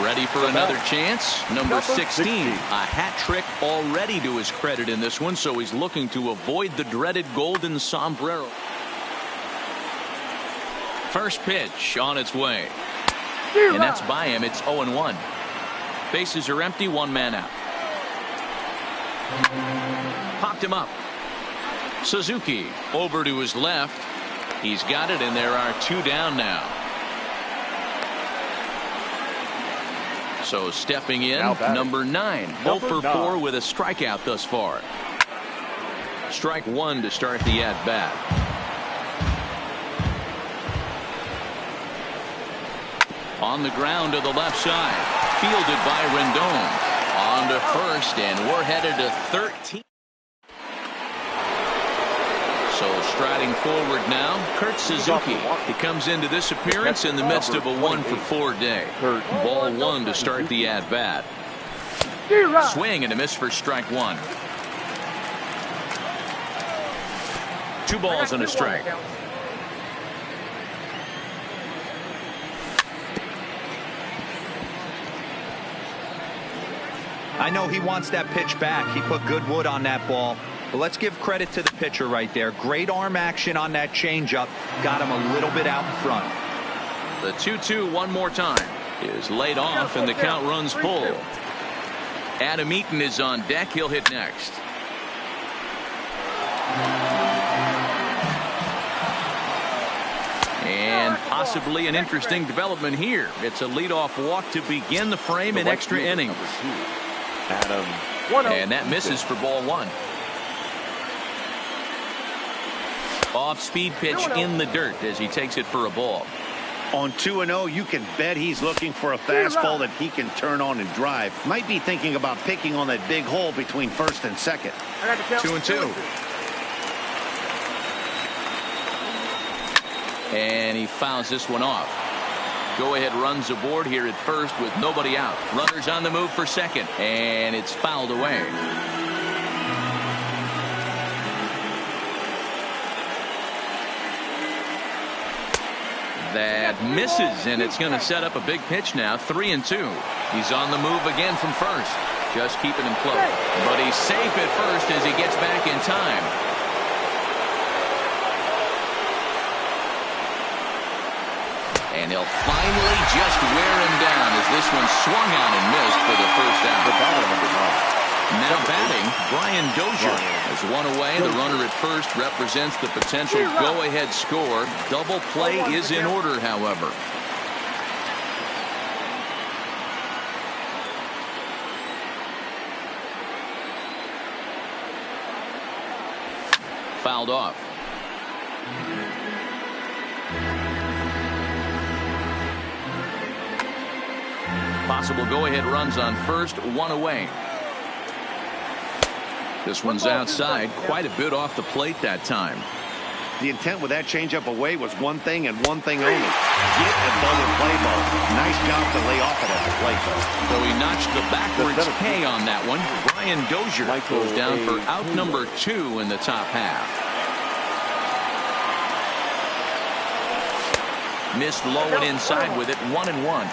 Ready for another chance. Number 16. A hat trick already to his credit in this one, so he's looking to avoid the dreaded golden sombrero. First pitch on its way. And that's by him. It's 0-1. Bases are empty, 1 man out. Popped him up. Suzuki over to his left. He's got it, and there are 2 down now. So stepping in, number 9. 0 for 4 with a strikeout thus far. Strike 1 to start the at-bat. On the ground to the left side. Fielded by Rendon. On to first, and we're headed to 13. So striding forward now, Kurt Suzuki. He comes into this appearance in the midst of a 1 for 4 day. Ball 1 to start the at-bat. Swing and a miss for strike 1. 2 balls and a strike.
I know he wants that pitch back. He put good wood on that ball. But let's give credit to the pitcher right there. Great arm action on that changeup. Got him a little bit out in front.
The 2-2 one more time is laid off, and the count runs full. Adam Eaton is on deck. He'll hit next. And possibly an interesting development here. It's a leadoff walk to begin the frame in extra innings. And that misses for ball 1. Off-speed pitch in the dirt as he takes it for a ball.
On 2-0, you can bet he's looking for a fastball that he can turn on and drive. Might be thinking about picking on that big hole between first and second.
2-2. And he fouls this one off. Go-ahead runs aboard here at first with nobody out. Runners on the move for second, and it's fouled away. That misses, and it's going to set up a big pitch now. 3-2. He's on the move again from first, just keeping him close. But he's safe at first as he gets back in time. And he'll finally just wear him down as this one swung out and missed for the first out. Now batting, Brian Dozier has one away. The runner at first represents the potential go-ahead score. Double play is in order, however. fouled off. Possible go-ahead runs on first, one away. This one's outside, quite a bit off the plate that time.
The intent with that changeup away was one thing and one thing only. Get above the play ball. Nice job to lay off it at the plate, though.
So he notched the backwards K on that one. Brian Dozier goes down for out number 2 in the top half. Missed low and inside with it, 1-1.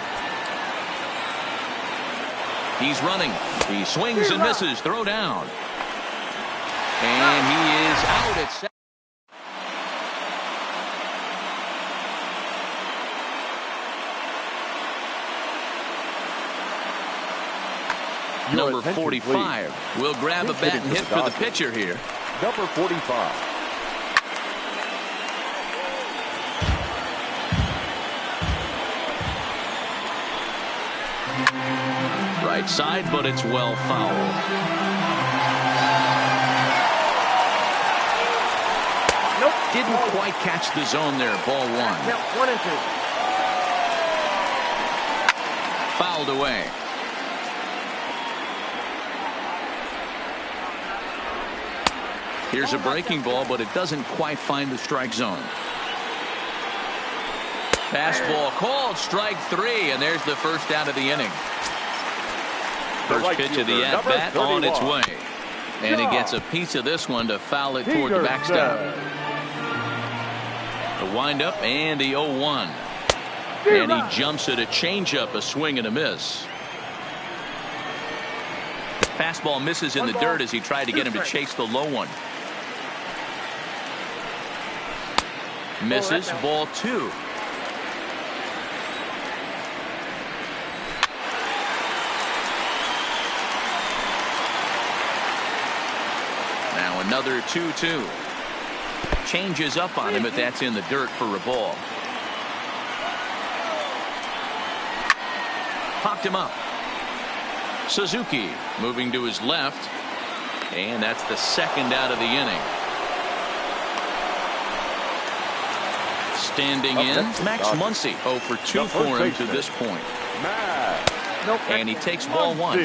He's running. He swings and misses. Throw down. And he is out at second. Number 45 will grab a bat and hit for the pitcher here.
Number 45.
Right side, but it's well fouled.
Nope.
Didn't quite catch the zone there. Ball 1.
Yep, 1 and 2.
Fouled away. Here's a breaking ball, but it doesn't quite find the strike zone. Fastball called, strike 3, and there's the first out of the inning. First pitch of the at-bat on its way. And he gets a piece of this one to foul it toward the backstop. The windup and the 0-1. And he jumps at a changeup, a swing and a miss. Fastball misses in the dirt as he tried to get him to chase the low one. Misses, ball 2. Now another 2-2. Changes up on him, but that's in the dirt for a ball. Popped him up. Suzuki moving to his left, and that's the second out of the inning. Standing in, Max Muncy 0 for 2 for him to this point. And he takes ball 1.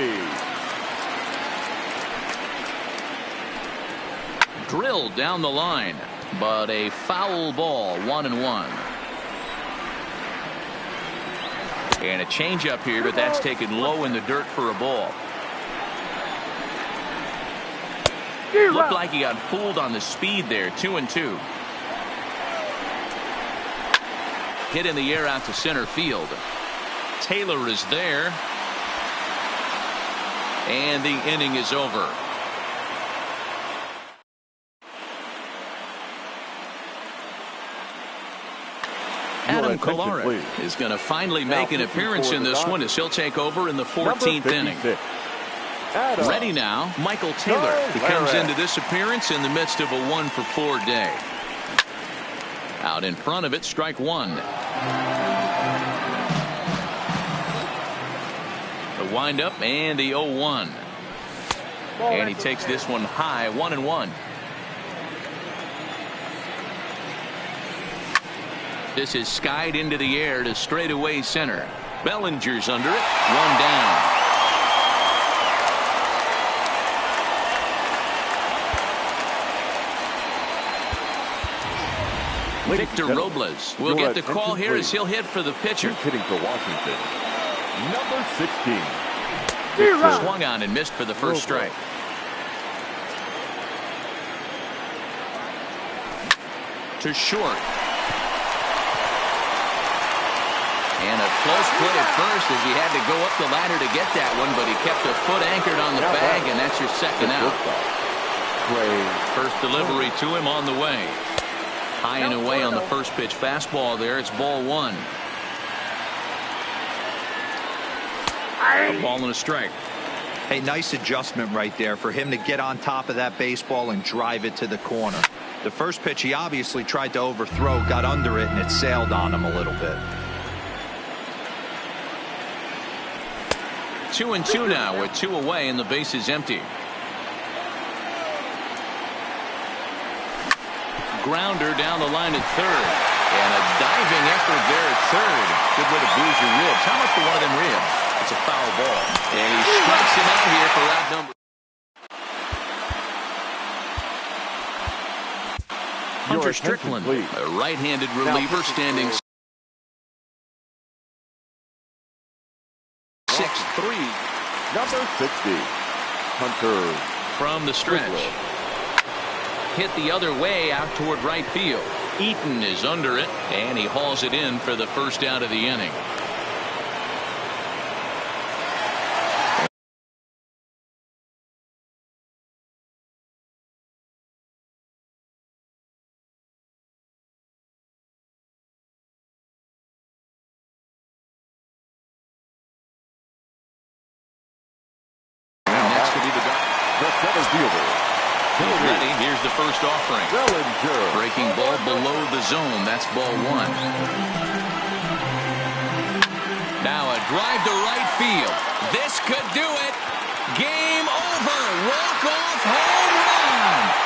Drilled down the line, but a foul ball, 1-1. And a changeup here, but that's taken low in the dirt for a ball. Looked like he got fooled on the speed there. 2-2. Hit in the air out to center field. Taylor is there. And the inning is over. Adam Kolarek is going to finally make an appearance in this one as he'll take over in the 14th inning. Ready now, Michael Taylor. He comes into this appearance in the midst of a 1-for-4 day. Out in front of it, strike 1. The windup and the 0-1. And he takes this one high, 1-1. This is skied into the air to straightaway center. Bellinger's under it. 1 down. Victor Robles will get the call here as he'll hit for the pitcher.
Hitting for Washington. Number 16.
Swung on and missed for the first strike. To short. And a close play at first as he had to go up the ladder to get that one, but he kept a foot anchored on the bag, and that's your second out. First delivery to him on the way. High and away on the first pitch fastball there. It's ball 1. A ball and a strike.
Hey, nice adjustment right there for him to get on top of that baseball and drive it to the corner. The first pitch he obviously tried to overthrow, got under it, and it sailed on him a little bit.
2-2 now with 2 away and the base is empty. grounder down the line at third. And a diving effort there at third. Good way to bruise your ribs. How much for one of them ribs? It's a foul ball. And he strikes him out here for route number. Hunter Strickland, a right-handed reliever, standing 6'3".
Number 60, Hunter.
From the stretch. Hit the other way out toward right field. Eaton is under it, and he hauls it in for the first out of the inning.
The center fielder.
Ready. Here's the first offering. Breaking ball below the zone. That's ball one. Now a drive to right field. This could do it. Game over. Walk-off home run.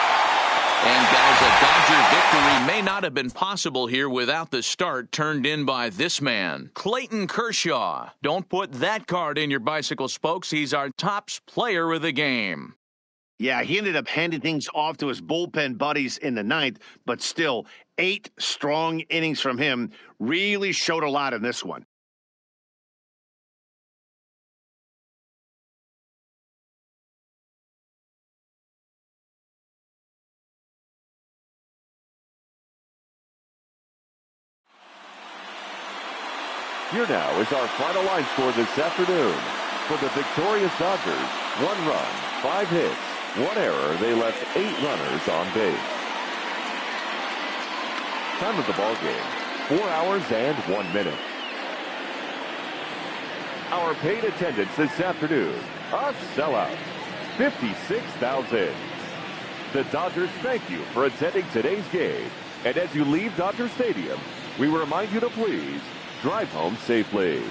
And guys, a Dodger victory may not have been possible here without the start turned in by this man, Clayton Kershaw. Don't put that card in your bicycle spokes. He's our top player of the game.
Yeah, he ended up handing things off to his bullpen buddies in the ninth, but still 8 strong innings from him really showed a lot in this one.
Here now is our final line score this afternoon. For the victorious Dodgers, 1 run, 5 hits, 1 error. They left 8 runners on base. Time of the ball game, 4 hours and 1 minute. Our paid attendance this afternoon, a sellout, 56,000. The Dodgers thank you for attending today's game. And as you leave Dodger Stadium, we remind you to please drive home safely.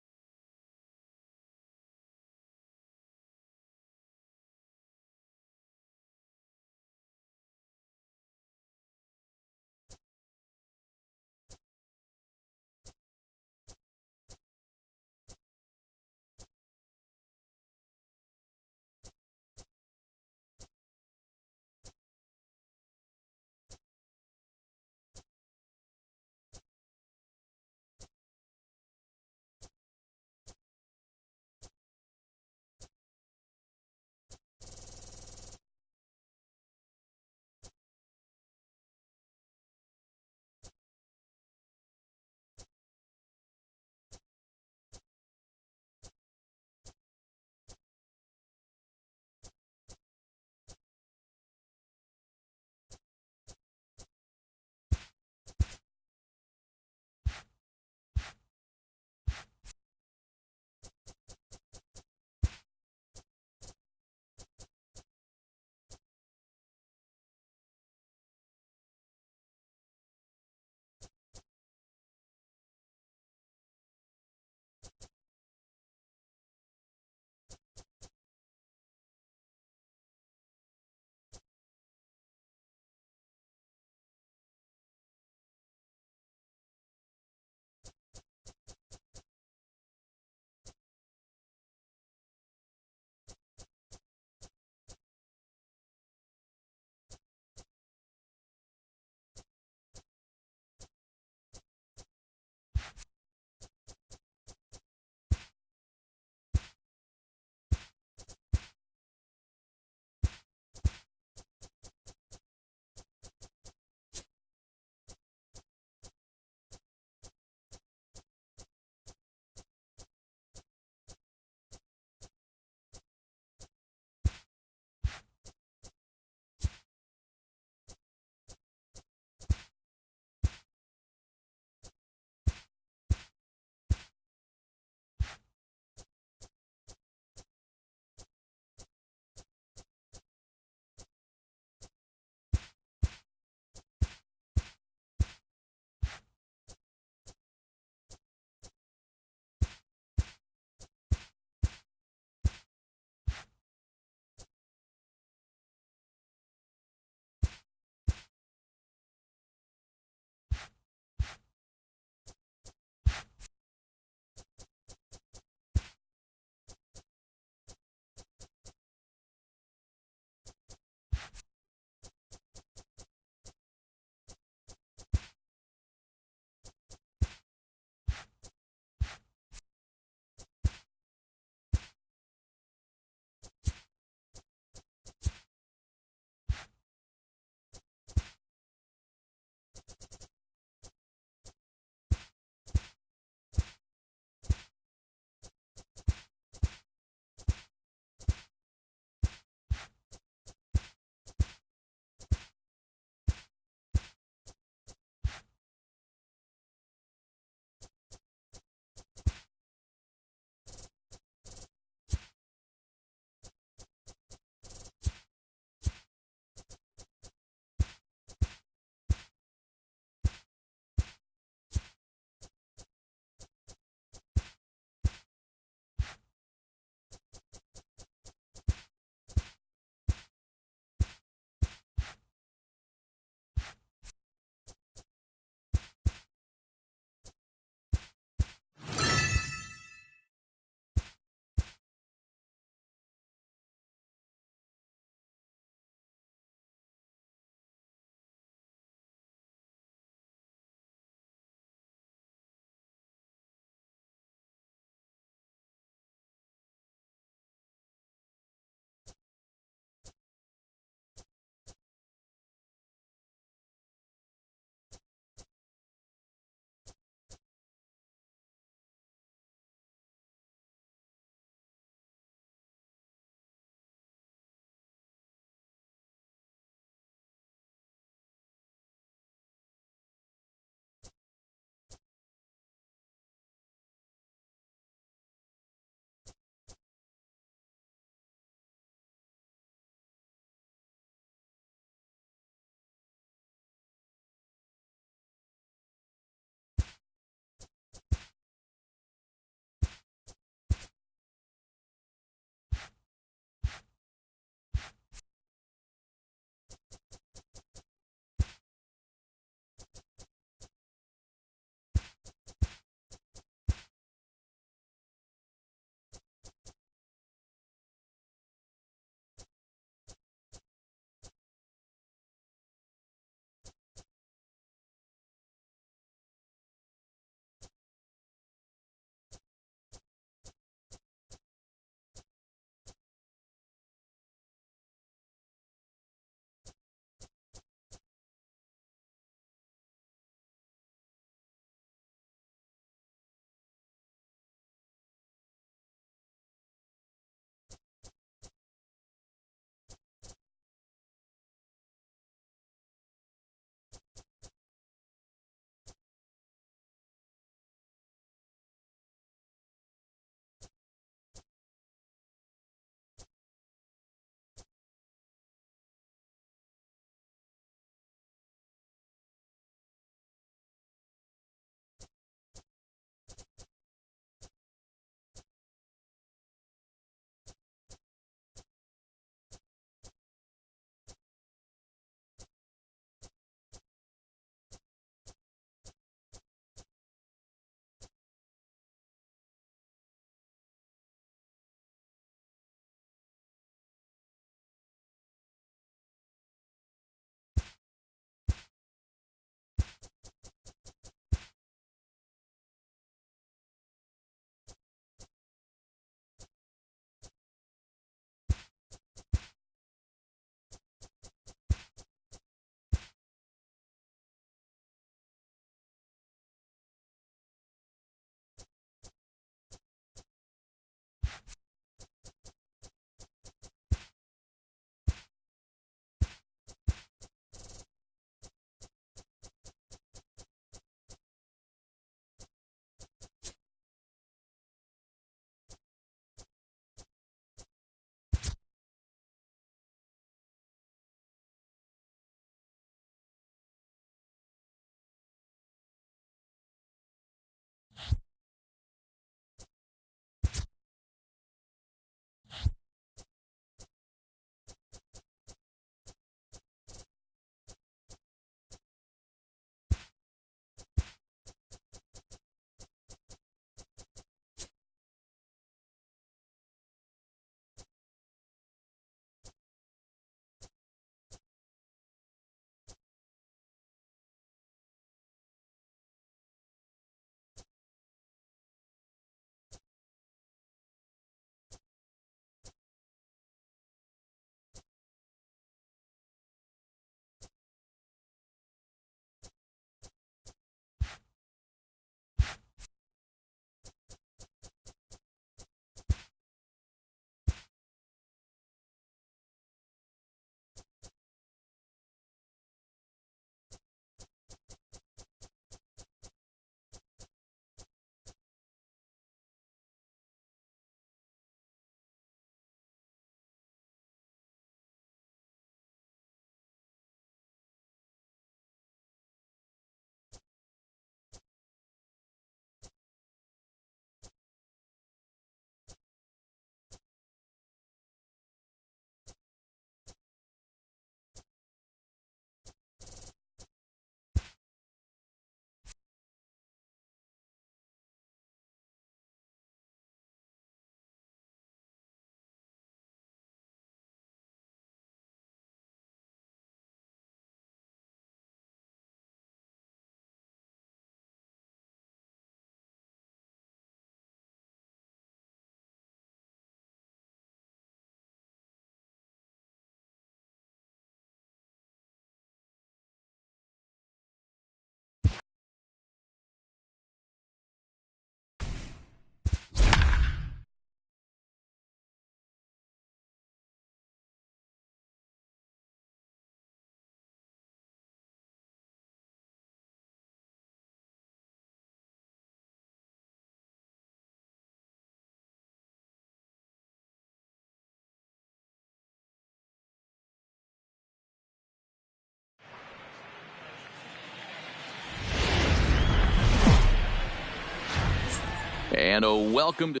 And a welcome to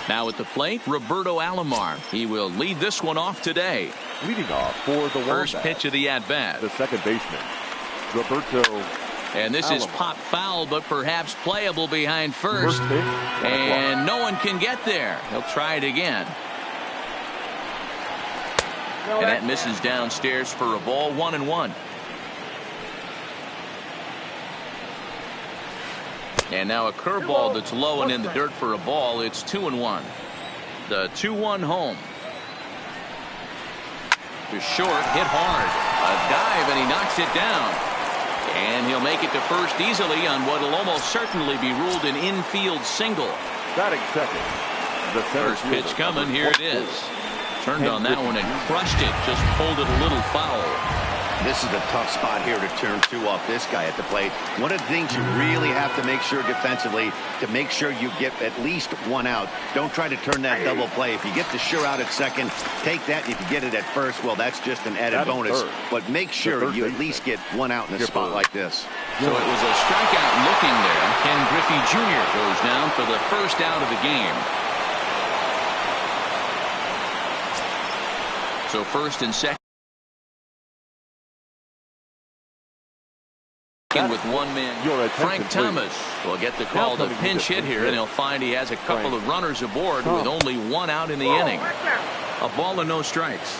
now at the plate, Roberto Alomar. He will lead this one off today.
Leading off for the
First pitch of the at-bat.
The second baseman, Roberto.
And this is pop foul, but perhaps playable behind first. And no one can get there. He'll try it again. And that misses downstairs for a ball, 1-1. And now a curveball that's low and in the dirt for a ball. It's 2-1. The 2-1 home. To short, hit hard. A dive, and he knocks it down. And he'll make it to first easily on what will almost certainly be ruled an infield single.
Batting second. The
first pitch coming. Here it is. Turned on that one and crushed it. Just pulled it a little foul.
This is a tough spot here to turn two off this guy at the plate. One of the things you really have to make sure defensively, to make sure you get at least one out. Don't try to turn that double play. If you get the sure out at second, take that. If you get it at first, well, that's just an added bonus. But make sure you at least get one out in a spot like this.
So it was a strikeout looking there. Ken Griffey Jr. goes down for the first out of the game. So first and second. With one man, Frank Thomas will get the call to pinch hit here, and he'll find he has a couple of runners aboard with only one out in the inning. A ball and no strikes.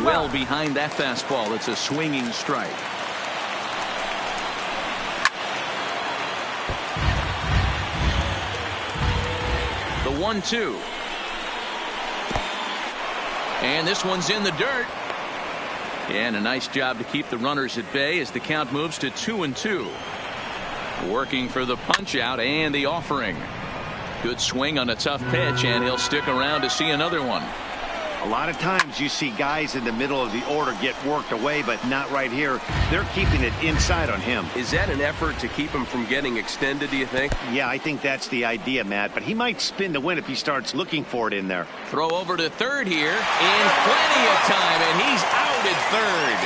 Well behind that fastball. It's a swinging strike. The 1-2. And this one's in the dirt. And a nice job to keep the runners at bay as the count moves to 2-2. Working for the punch out and the offering. Good swing on a tough pitch, and he'll stick around to see another one.
A lot of times you see guys in the middle of the order get worked away, but not right here. They're keeping it inside on him.
Is that an effort to keep him from getting extended, do you think?
Yeah, I think that's the idea, Matt. But he might spin to win if he starts looking for it in there.
Throw over to third here, and plenty of time, and he's out at third.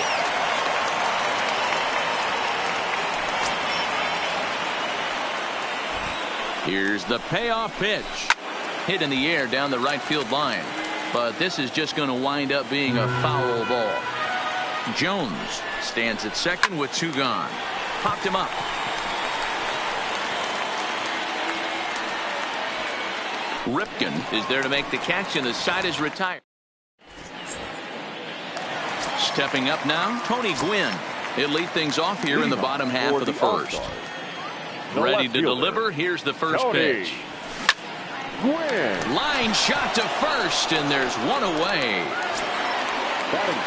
Here's the payoff pitch. Hit in the air down the right field line. But this is just going to wind up being a foul ball. Jones stands at second with two gone. Popped him up. Ripken is there to make the catch, and the side is retired. Stepping up now, Tony Gwynn. He'll lead things off here in the bottom half of the first. Ready to deliver. Here's the first pitch. Line shot to first, and there's one away.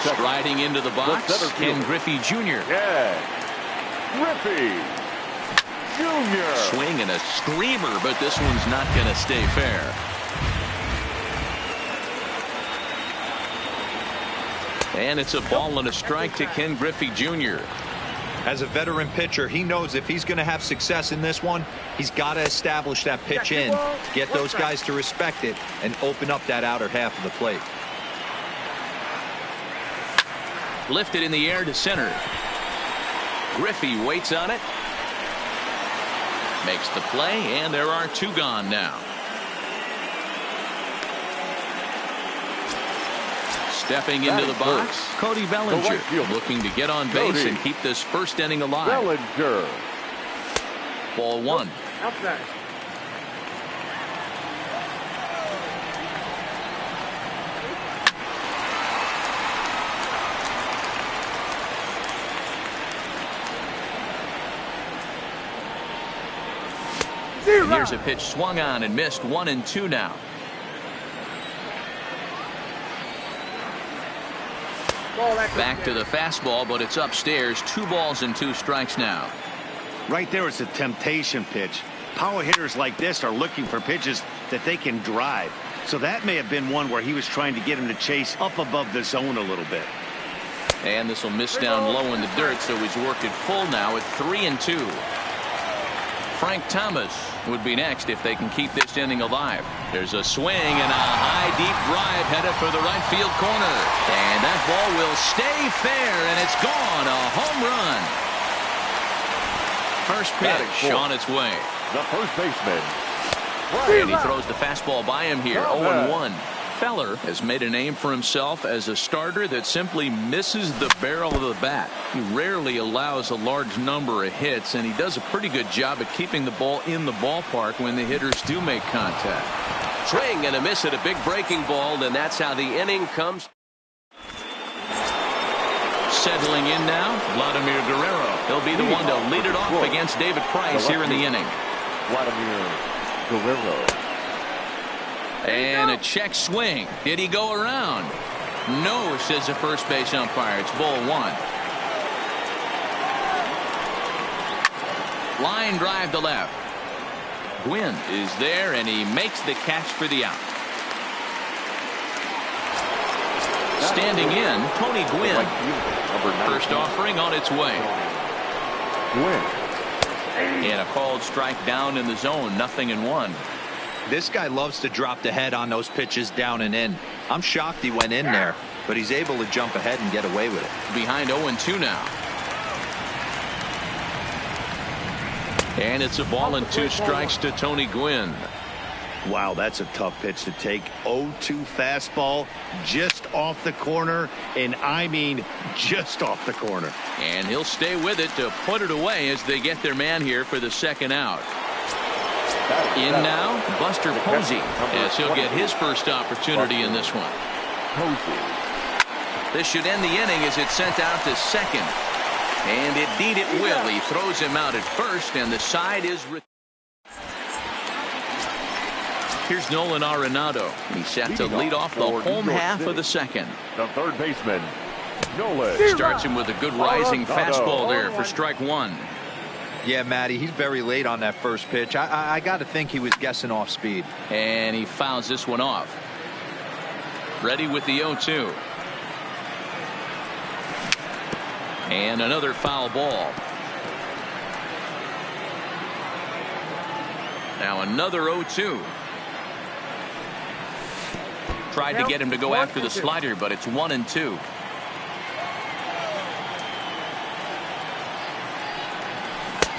Striding into the box, Ken Griffey Jr.
Griffey Jr.
Swing and a screamer, but this one's not going to stay fair. And it's a ball and a strike to Ken Griffey Jr.
As a veteran pitcher, he knows if he's going to have success in this one, he's got to establish that pitch in, get those guys to respect it, and open up that outer half of the plate.
Lifted in the air to center. Griffey waits on it. Makes the play, and there are two gone now. Stepping into the box, Cody Bellinger looking to get on base and keep this first inning alive.
Bellinger.
Ball one.
Outside.
Here's a pitch swung on and missed. 1-2 now. Back to the fastball, but it's upstairs. 2 balls and 2 strikes now.
Right there is a temptation pitch. Power hitters like this are looking for pitches that they can drive. So that may have been one where he was trying to get him to chase up above the zone a little bit.
And this will miss down low in the dirt, so he's worked it full now at 3-2. Frank Thomas would be next if they can keep this inning alive. There's a swing and a high deep drive headed for the right field corner. And that ball will stay fair, and it's gone. A home run. First pitch on its way.
The first baseman.
And he throws the fastball by him here. 0-1. Feller has made a name for himself as a starter that simply misses the barrel of the bat. He rarely allows a large number of hits, and he does a pretty good job at keeping the ball in the ballpark when the hitters do make contact.
Swing and a miss at a big breaking ball, and that's how the inning comes.
Settling in now, Vladimir Guerrero. He'll be the one to lead it off against David Price here in the inning.
Vladimir Guerrero.
And a check swing. Did he go around? No, says the first base umpire. It's ball one. Line drive to left. Gwynn is there, and he makes the catch for the out. Standing in, Tony Gwynn. First offering on its way. And a called strike down in the zone. 0-1.
This guy loves to drop the head on those pitches down and in. I'm shocked he went in there, but he's able to jump ahead and get away with it.
Behind 0-2 now. And it's a ball and 2 strikes to Tony Gwynn.
Wow, that's a tough pitch to take. 0-2 fastball just off the corner, and I mean just off the corner.
And he'll stay with it to put it away as they get their man here for the second out. In now, Buster Posey, as he'll get his first opportunity in this one. This should end the inning as it's sent out to second. And indeed it will. He throws him out at first, and the side is... Here's Nolan Arenado. He's set to lead off the home half of the second.
The third baseman, Nolan.
Starts him with a good rising fastball there for strike one.
Yeah, Matty, he's very late on that first pitch. I got to think he was guessing off speed.
And he fouls this one off. Ready with the 0-2. And another foul ball. Now another 0-2. Tried to get him to go after the slider, but it's 1-2.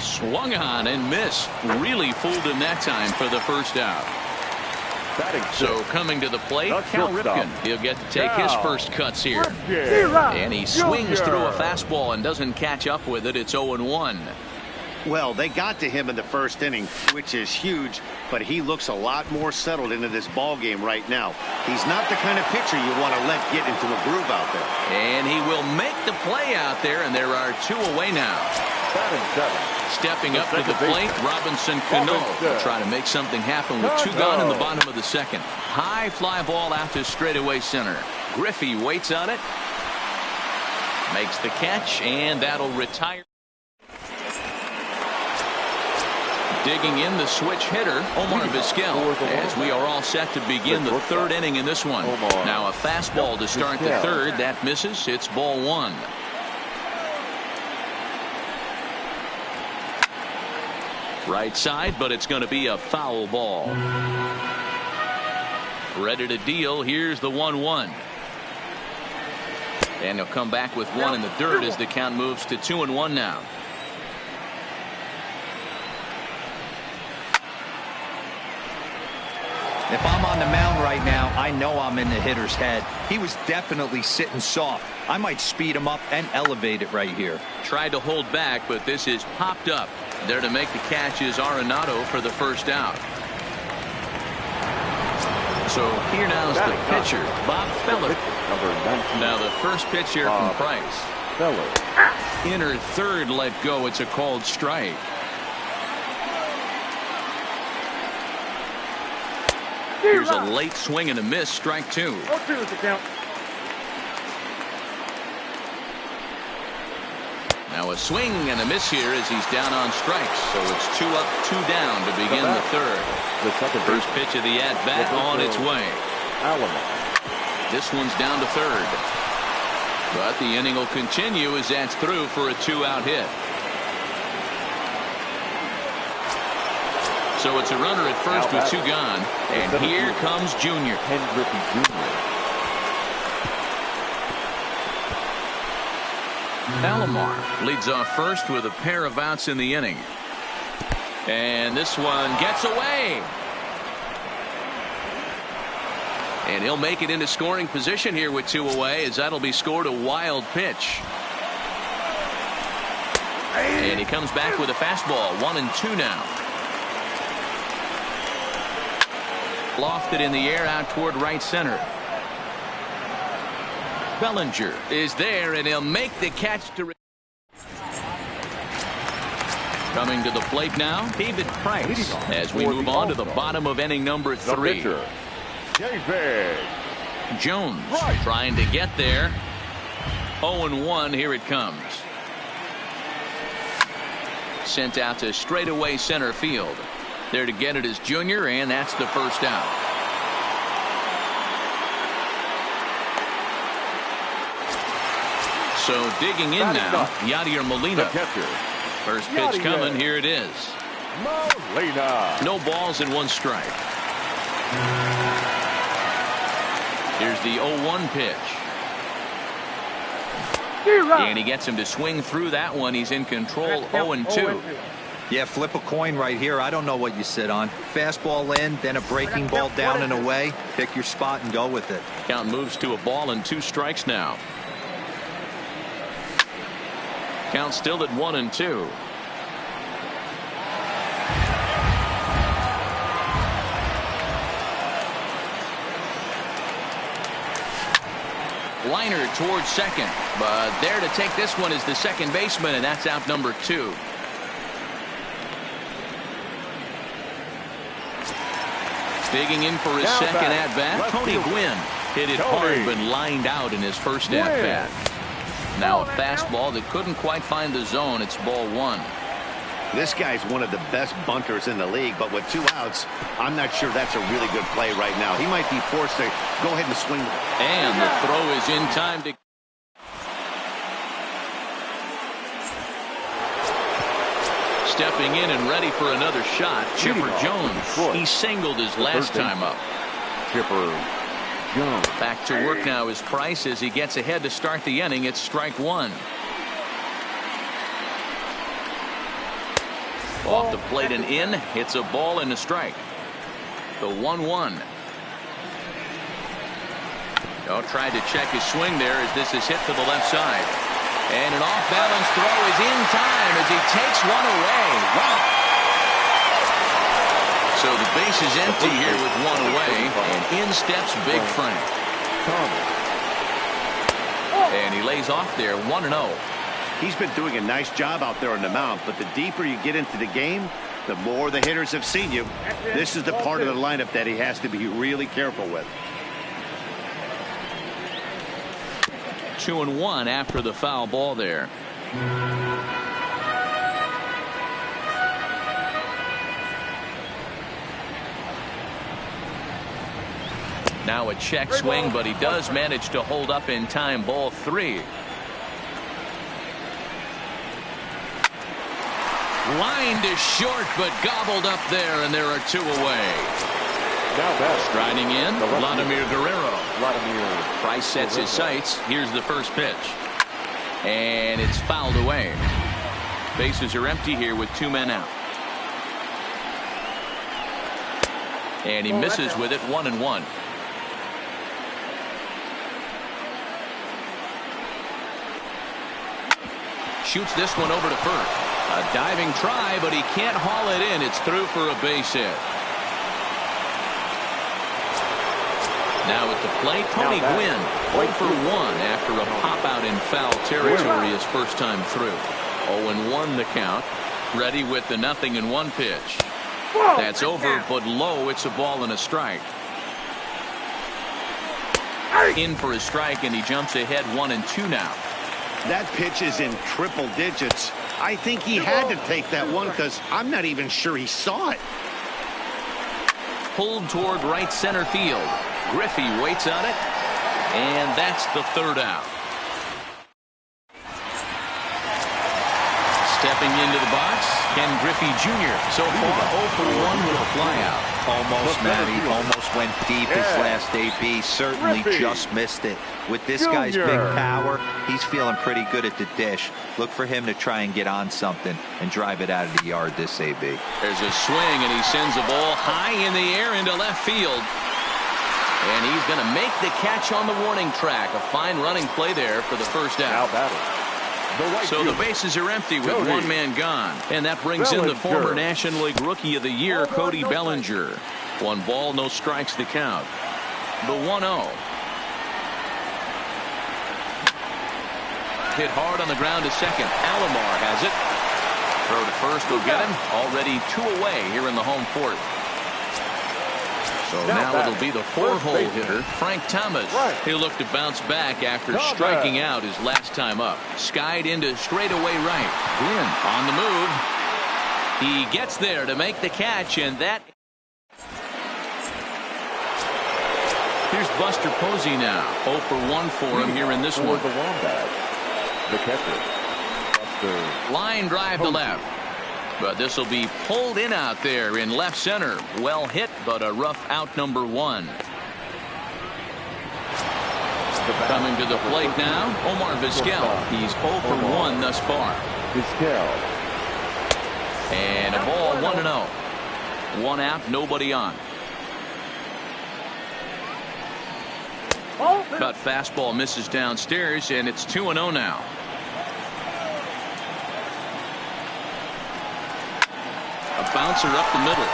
Swung on and missed. Really fooled him that time for the first out. So coming to the plate, Cal Ripken. He'll get to take his first cuts here. And he swings through a fastball and doesn't catch up with it. It's 0-1.
Well, they got to him in the first inning, which is huge, but he looks a lot more settled into this ball game right now. He's not the kind of pitcher you want to let get into a groove out there.
And he will make the play out there, and there are 2 away now. Stepping up to the plate, Robinson Cano will try to make something happen with 2 gone in the bottom of the second. High fly ball out to straightaway center. Griffey waits on it. Makes the catch, and that'll retire. Digging in the switch hitter, Omar Vizquel, as we are all set to begin the third inning in this one. Now a fastball to start the third. That misses. It's ball one. Right side, but it's going to be a foul ball. Ready to deal. Here's the 1-1. And he'll come back with 1 in the dirt as the count moves to 2-1 now.
If I'm on the mound right now, I know I'm in the hitter's head. He was definitely sitting soft. I might speed him up and elevate it right here.
Tried to hold back, but this is popped up. There to make the catch is Arenado for the first out. So here now is the pitcher, Bob Feller. Now the first pitch here from Price. Inner third let go. It's a called strike. Here's a late swing and a miss. Strike 2.
0-2 is the count.
Now a swing and a miss here as he's down on strikes. So it's 2 up, 2 down to begin the third. First pitch of the at-bat on its way. This one's down to third. But the inning will continue as that's through for a 2-out hit. So it's a runner at first with two gone. And here comes Junior.
Ken Griffey Jr.
Alomar leads off first with a pair of outs in the inning. And this one gets away. And he'll make it into scoring position here with two away, as that'll be scored a wild pitch. And he comes back with a fastball. 1-2 now. Lofted in the air out toward right center. Bellinger is there, and he'll make the catch to. Coming to the plate now, David Price, as we move on to the bottom of inning number 3.
David
Jones trying to get there. 0-1. Here it comes. Sent out to straightaway center field. There to get it is Junior, and that's the first out. So digging in now, Yadier Molina. First pitch coming. Here it is.
Molina.
No balls and one strike. Here's the 0-1 pitch. And he gets him to swing through that one. He's in control. 0-2.
Yeah, flip a coin right here. I don't know what you sit on. Fastball in, then a breaking ball down and away. Pick your spot and go with it.
Count moves to a ball and 2 strikes now. Count still at 1-2. Liner towards second, but there to take this one is the second baseman, and that's out number 2. Digging in for his second at-bat, Tony Gwynn hit it hard but lined out in his first at-bat. Now a fastball that couldn't quite find the zone. It's ball 1.
This guy's one of the best bunters in the league, but with 2 outs, I'm not sure that's a really good play right now. He might be forced to go ahead and swing.
And the throw is in time to. Stepping in and ready for another shot, Chipper Jones. He singled his last time up.
Chipper Jones.
Back to work now is Price as he gets ahead to start the inning. It's strike 1. Off the plate and in. It's a ball and a strike. The 1-1. Tried to check his swing there as this is hit to the left side. And an off-balance throw is in time as he takes one away. Wow. So the base is empty here with one away. And in steps Big Frank. And he lays off there 1-0.
He's been doing a nice job out there on the mound, but the deeper you get into the game, the more the hitters have seen you. This is the part of the lineup that he has to be really careful with.
2-1 after the foul ball there. Now a check swing, but he does manage to hold up in time. Ball 3. Line to short, but gobbled up there, and there are 2 away. Striding in, Vladimir Guerrero. Price sets his sights. Here's the first pitch. And it's fouled away. Bases are empty here with 2 men out. And he misses with it. 1-1. Shoots this one over to first. A diving try, but he can't haul it in. It's through for a base hit. Now at the plate, Tony Gwynn 0 for 1 after a pop out in foul territory his first time through. 0-1 the count. Ready with the 0-1 pitch. That's over, but low. It's a ball and a strike. In for a strike, and he jumps ahead 1-2 now.
That pitch is in triple digits. I think he had to take that one because I'm not even sure he saw it.
Pulled toward right center field. Griffey waits on it, and that's the 3rd out. Stepping into the box, Ken Griffey Jr. So far, 0 for 1 with a flyout.
Almost, Matty. Almost went deep his last AB. Certainly just missed it. With this guy's big power, he's feeling pretty good at the dish. Look for him to try and get on something and drive it out of the yard this AB.
There's a swing, and he sends the ball high in the air into left field. And he's going to make the catch on the warning track. A fine running play there for the first out. So the bases are empty with one man gone. And that brings in the former National League Rookie of the Year, Cody Bellinger. 1 ball, no strikes to count. The 1-0. Hit hard on the ground to second. Alomar has it. Throw to first will get him. Already 2 away here in the home fourth. So now it'll be the 4-hole hitter, Frank Thomas. He'll look to bounce back after striking out his last time up. Skied into straightaway right. Glynn on the move. He gets there to make the catch, and that. Here's Buster Posey now. 0 for 1 for him here in this one.
The catcher, Buster.
Line drive to left. But this will be pulled in out there in left center. Well hit, but a rough out number 1. Coming to the plate now, Omar Vizquel. He's 0 for 1 thus far.
Vizquel.
And a ball 1-0. 1 out, nobody on. Cut fastball misses downstairs, and it's 2-0 now. A bouncer up the middle.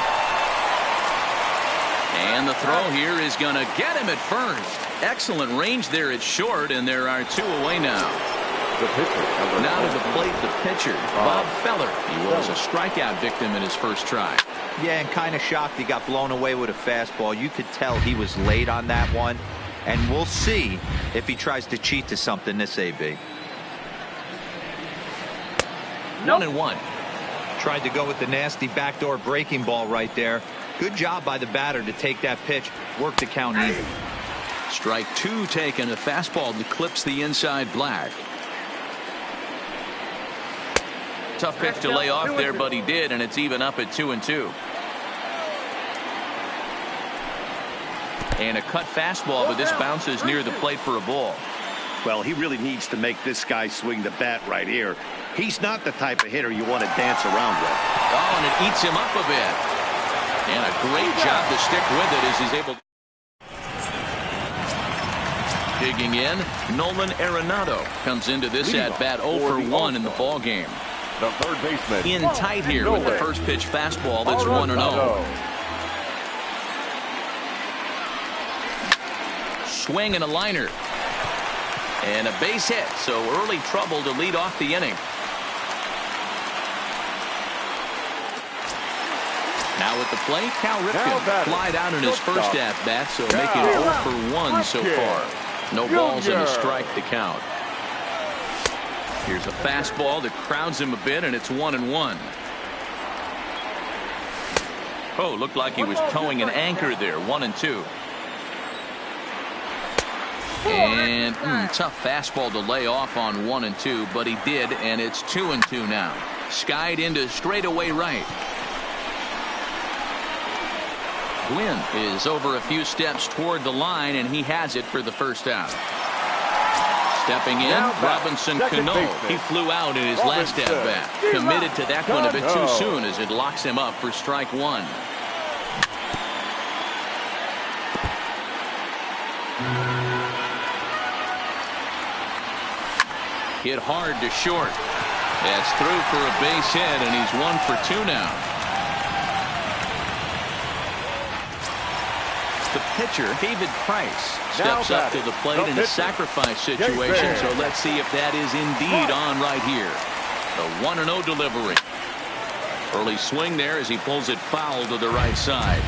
And the throw here is going to get him at first. Excellent range there at short, and there are 2 away now.
The pitcher.
Now to the plate, the pitcher, Bob Feller. He was a strikeout victim in his first try.
Yeah, and kind of shocked he got blown away with a fastball. You could tell he was late on that one. And we'll see if he tries to cheat to something this AB.
1-1.
Tried to go with the nasty backdoor breaking ball right there. Good job by the batter to take that pitch. Work the count even.
Strike 2 taken. A fastball that clips the inside black. Tough pitch to lay off there, but he did, and it's even up at 2-2. And a cut fastball, but this bounces near the plate for a ball.
Well, he really needs to make this guy swing the bat right here. He's not the type of hitter you want to dance around with.
Oh, and it eats him up a bit. And a great job to stick with it as he's able to. Digging in, Nolan Arenado comes into this at-bat 0 for 1 in the ballgame.
The third baseman.
In tight here with the first pitch fastball that's 1-0. Swing and a liner. And a base hit, so early trouble to lead off the inning. Now at the plate, Cal Ripken flied out in his first at-bat, so making 0 for 1 so far. No balls and a strike to count. Here's a fastball that crowds him a bit, and it's 1-1. Oh, looked like he was towing an anchor there. 1-2. And tough fastball to lay off on 1-2, but he did, and it's 2-2 now. Skied into straightaway right. Glynn is over a few steps toward the line, and he has it for the first out. Stepping in, Robinson Cano. He flew out in his last at-bat. Committed to that one a bit too soon as it locks him up for strike 1. Hit hard to short. That's through for a base hit, and he's 1 for 2 now. The pitcher, David Price, steps up to the plate in a sacrifice situation, so let's see if that is indeed on right here. The 1-0 delivery. Early swing there as he pulls it foul to the right side.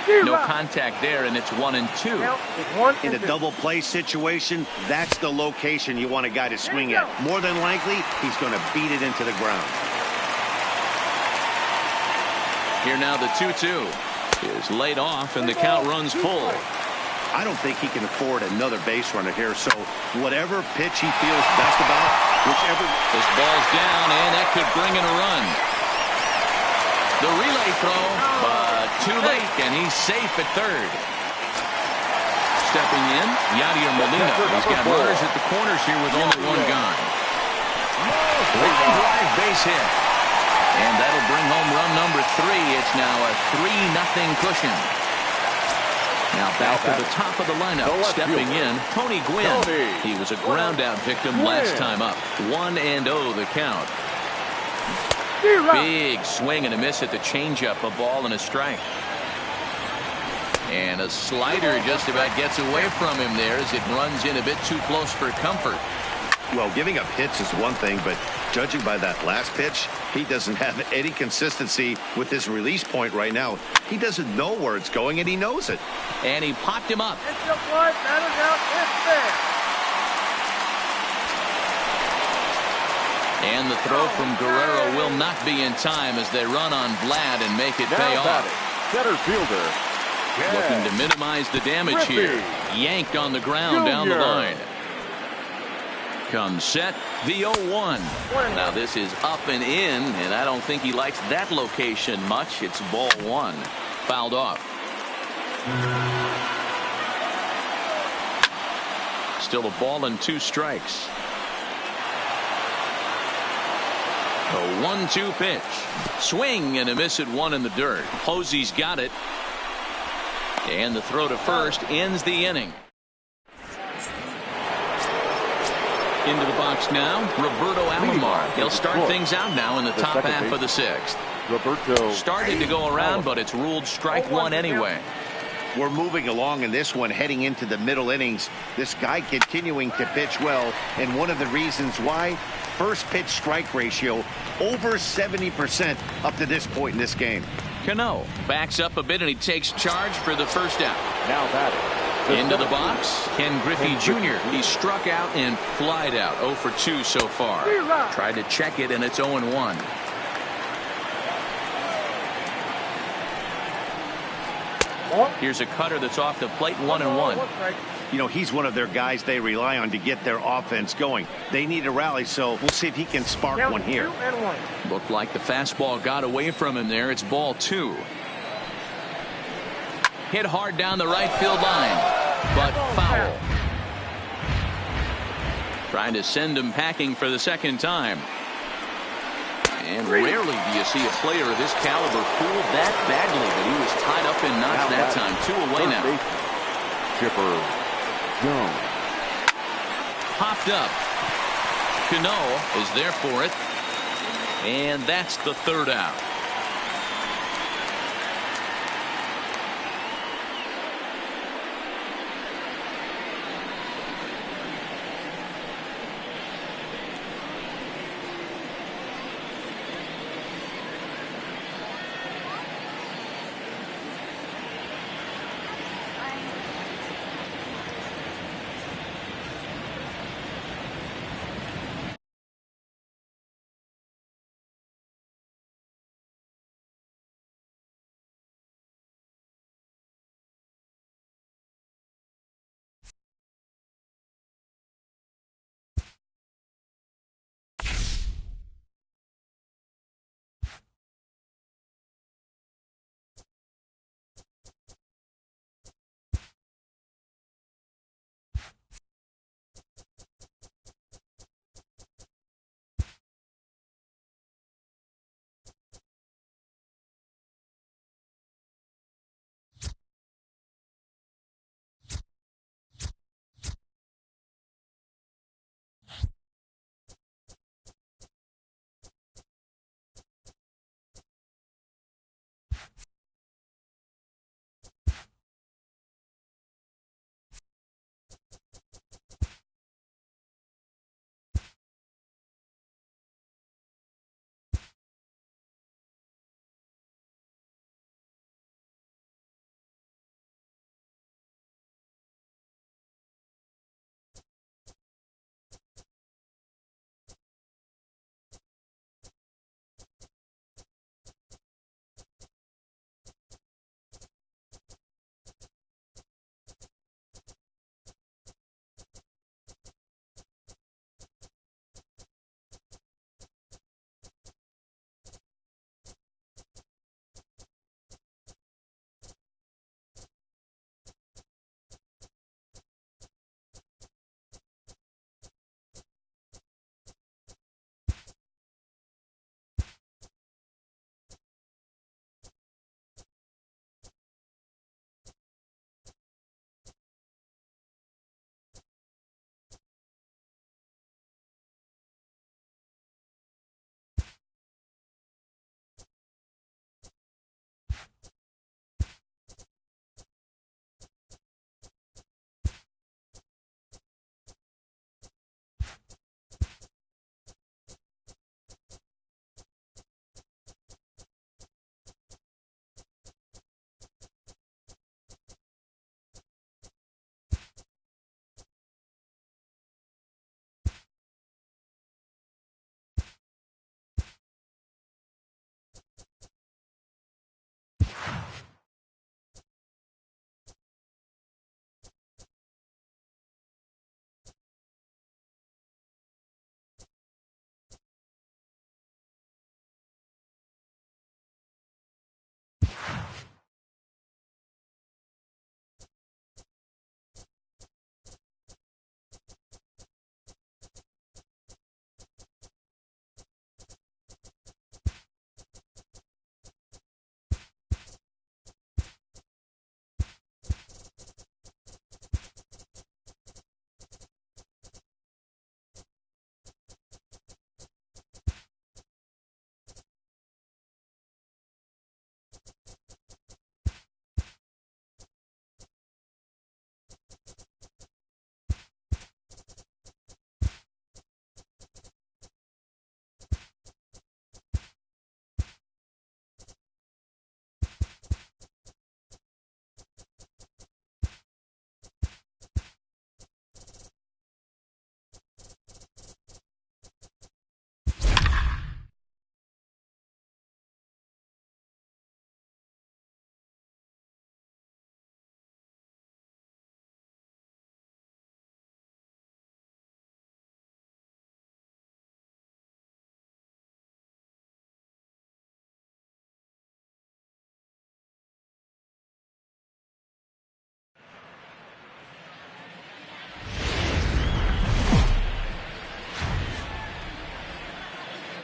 No contact there, and it's 1-2.
In a double play situation, that's the location you want a guy to swing at. More than likely, he's going to beat it into the ground.
Here now the 2-2 is laid off, and the count runs full.
I don't think he can afford another base runner here, so whatever pitch he feels best about, which
This ball's down, and that could bring in a run. The relay throw, but too late, and he's safe at third. Stepping in, Yadier Molina. He's got runners at the corners here with only one gone. Line drive base hit. And that'll bring home run number 3. It's now a 3-0 cushion. Now back to the top of the lineup. Stepping in, Tony Gwynn. He was a ground-out victim last time up. 1-0 the count. Big swing and a miss at the changeup. A ball and a strike. And a slider just about gets away from him there as it runs in a bit too close for comfort.
Well, giving up hits is one thing, but judging by that last pitch, he doesn't have any consistency with his release point right now. He doesn't know where it's going, and he knows it.
And he popped him up. And the throw from Guerrero will not be in time as they run on Vlad and make it pay off.
Center fielder.
Looking to minimize the damage here. Yanked on the ground down the line. Comes set, the 0-1. Now this is up and in, and I don't think he likes that location much. It's ball 1. Fouled off. Still a ball and 2 strikes. A 1-2 pitch. Swing and a miss at 1 in the dirt. Posey's got it. And the throw to first ends the inning. Into the box now, Roberto Alomar. He'll start things out now in the top half of the 6th.
Roberto
started to go around, but it's ruled strike 1 anyway.
We're moving along in this one, heading into the middle innings. This guy continuing to pitch well, and one of the reasons why, first pitch strike ratio over 70% up to this point in this game.
Cano backs up a bit, and he takes charge for the first out.
now batting.
Into the box, Ken Griffey Jr. He struck out and flied out. 0 for 2 so far. Tried to check it, and it's 0-1. Here's a cutter that's off the plate. 1-1.
You know, he's one of their guys they rely on to get their offense going. They need a rally, so we'll see if he can spark one here.
Looked like the fastball got away from him there. It's ball 2. Hit hard down the right field line, but foul. Trying to send him packing for the second time. And rarely do you see a player of this caliber fooled that badly, but he was tied up in knots that time. 2 away now.
Chipper Jones.
Popped up. Cano is there for it. And that's the 3rd out.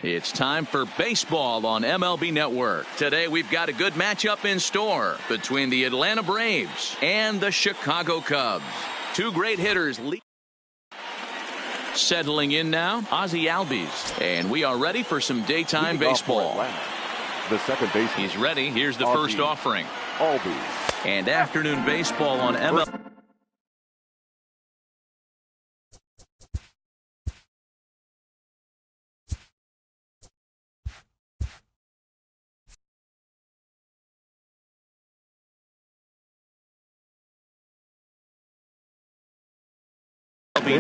It's time for baseball on MLB Network. Today we've got a good matchup in store between the Atlanta Braves and the Chicago Cubs. Two great hitters. Settling in now, Ozzie Albies. And we are ready for some daytime baseball.
The second baseman.
He's ready. Here's the first offering.
Albies.
And afternoon baseball on MLB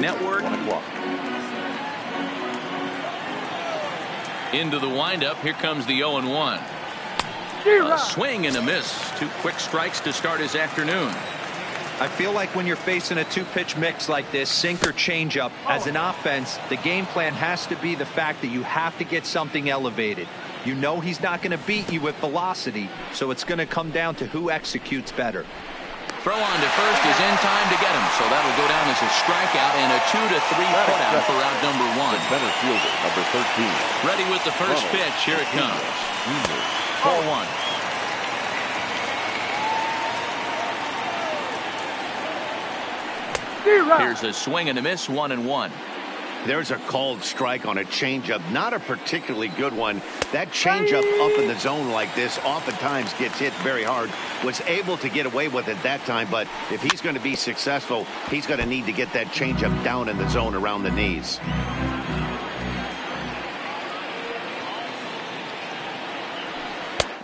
Network. Into the windup. Here comes the 0-1. A swing and a miss. Two quick strikes to start his afternoon.
I feel like when you're facing a two-pitch mix like this, sink or changeup, as an offense, the game plan has to be the fact that you have to get something elevated. You know he's not going to beat you with velocity, so it's going to come down to who executes better.
Throw on to first is in time to get him, so that'll go down as a strikeout and a 2-3 putout for out number 1.
Center fielder, number 13.
Ready with the first pitch. Here it comes. Ball 1. Here's a swing and a miss, 1-1.
There's a called strike on a changeup, not a particularly good one. That changeup up in the zone like this oftentimes gets hit very hard. Was able to get away with it that time, but if he's going to be successful, he's going to need to get that changeup down in the zone around the knees.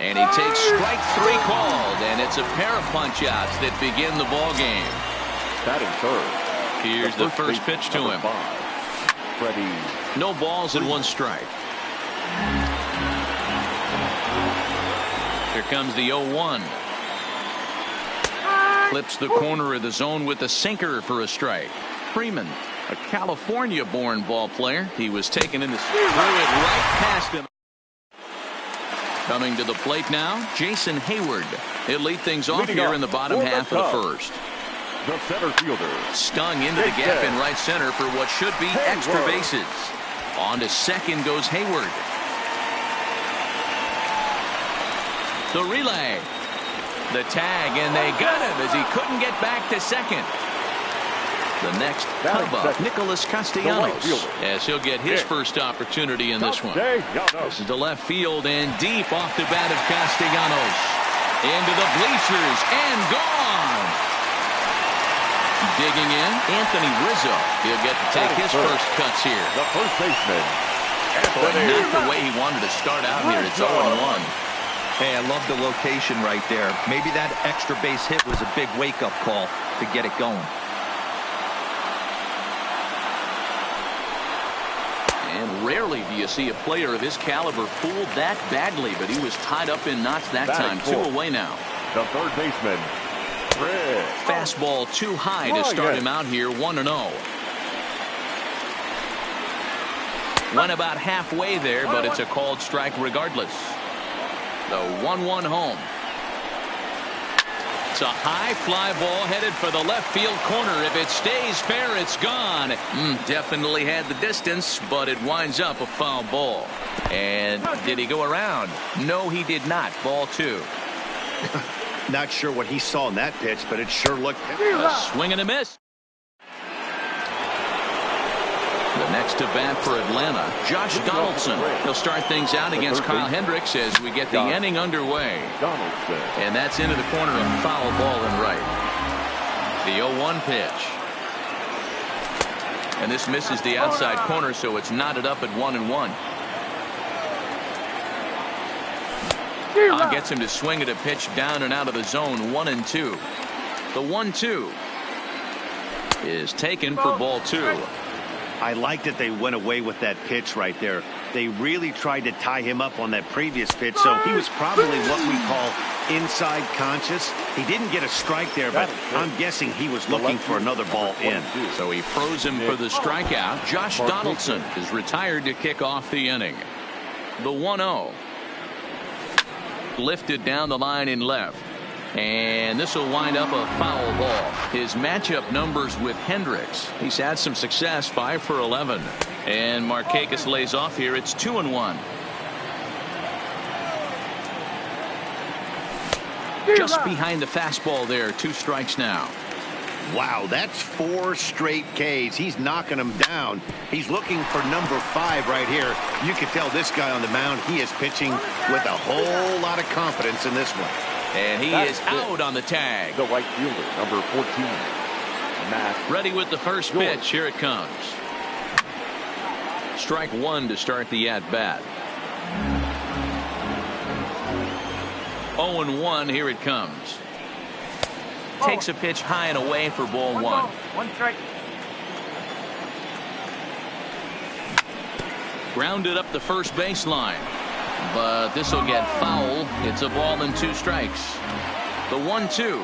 And he takes strike 3 called, and it's a pair of punch-outs that begin the ball game.
Batting third.
Here's the first pitch to him. No balls and 1 strike. Here comes the 0-1. Clips the corner of the zone with a sinker for a strike. Freeman, a California-born ball player. He was taken in the threw it right past him. Coming to the plate now, Jason Hayward. He'll lead things off here in the bottom half of the first.
The center fielder.
Stung into the gap in right center for what should be extra bases. On to second goes Hayward. The relay. The tag, and they got him as he couldn't get back to second. The next Cub up, Nicholas Castellanos, as he'll get his first opportunity in this one. This is the left field and deep off the bat of Castellanos. Into the bleachers and gone. Digging in, Anthony Rizzo. He'll get to take his first cuts here.
The first baseman.
But not the way he wanted to start out here. It's 0-1.
Hey, I love the location right there. Maybe that extra base hit was a big wake-up call to get it going.
And rarely do you see a player of his caliber fooled that badly, but he was tied up in knots that time. 2 away now.
The third baseman.
Fastball too high to start him out here, 1-0. Went about halfway there, but it's a called strike regardless. The 1-1 home. It's a high fly ball headed for the left field corner. If it stays fair, it's gone. Definitely had the distance, but it winds up a foul ball. And did he go around? No, he did not. Ball 2.
Not sure what he saw in that pitch, but it sure looked.
A swing and a miss. The next to bat for Atlanta, Josh Donaldson. He'll start things out against Kyle Hendricks as we get the inning underway. And that's into the corner, of foul ball and right. The 0-1 pitch. And this misses the outside corner, so it's knotted up at 1-1. Gets him to swing at a pitch down and out of the zone, 1-2. The 1-2 is taken for ball 2.
I like that they went away with that pitch right there. They really tried to tie him up on that previous pitch, so he was probably what we call inside conscious. He didn't get a strike there, but I'm guessing he was looking for another ball in.
So he froze him for the strikeout. Josh Donaldson is retired to kick off the inning. The 1-0. Lifted down the line in left. And this will wind up a foul ball. His matchup numbers with Hendricks. He's had some success, 5 for 11. And Markakis lays off here. It's 2-1. Just behind the fastball there. 2 strikes now.
Wow, that's 4 straight Ks. He's knocking them down. He's looking for number 5 right here. You can tell this guy on the mound, he is pitching with a whole lot of confidence in this one.
And he is out on the tag.
The right fielder, number 14.
Ready with the first pitch. Here it comes. Strike 1 to start the at-bat. 0-1. Here it comes. Takes a pitch high and away for ball 1.
1 strike.
Grounded up the first baseline. But this will get foul. It's a ball and 2 strikes. The 1-2.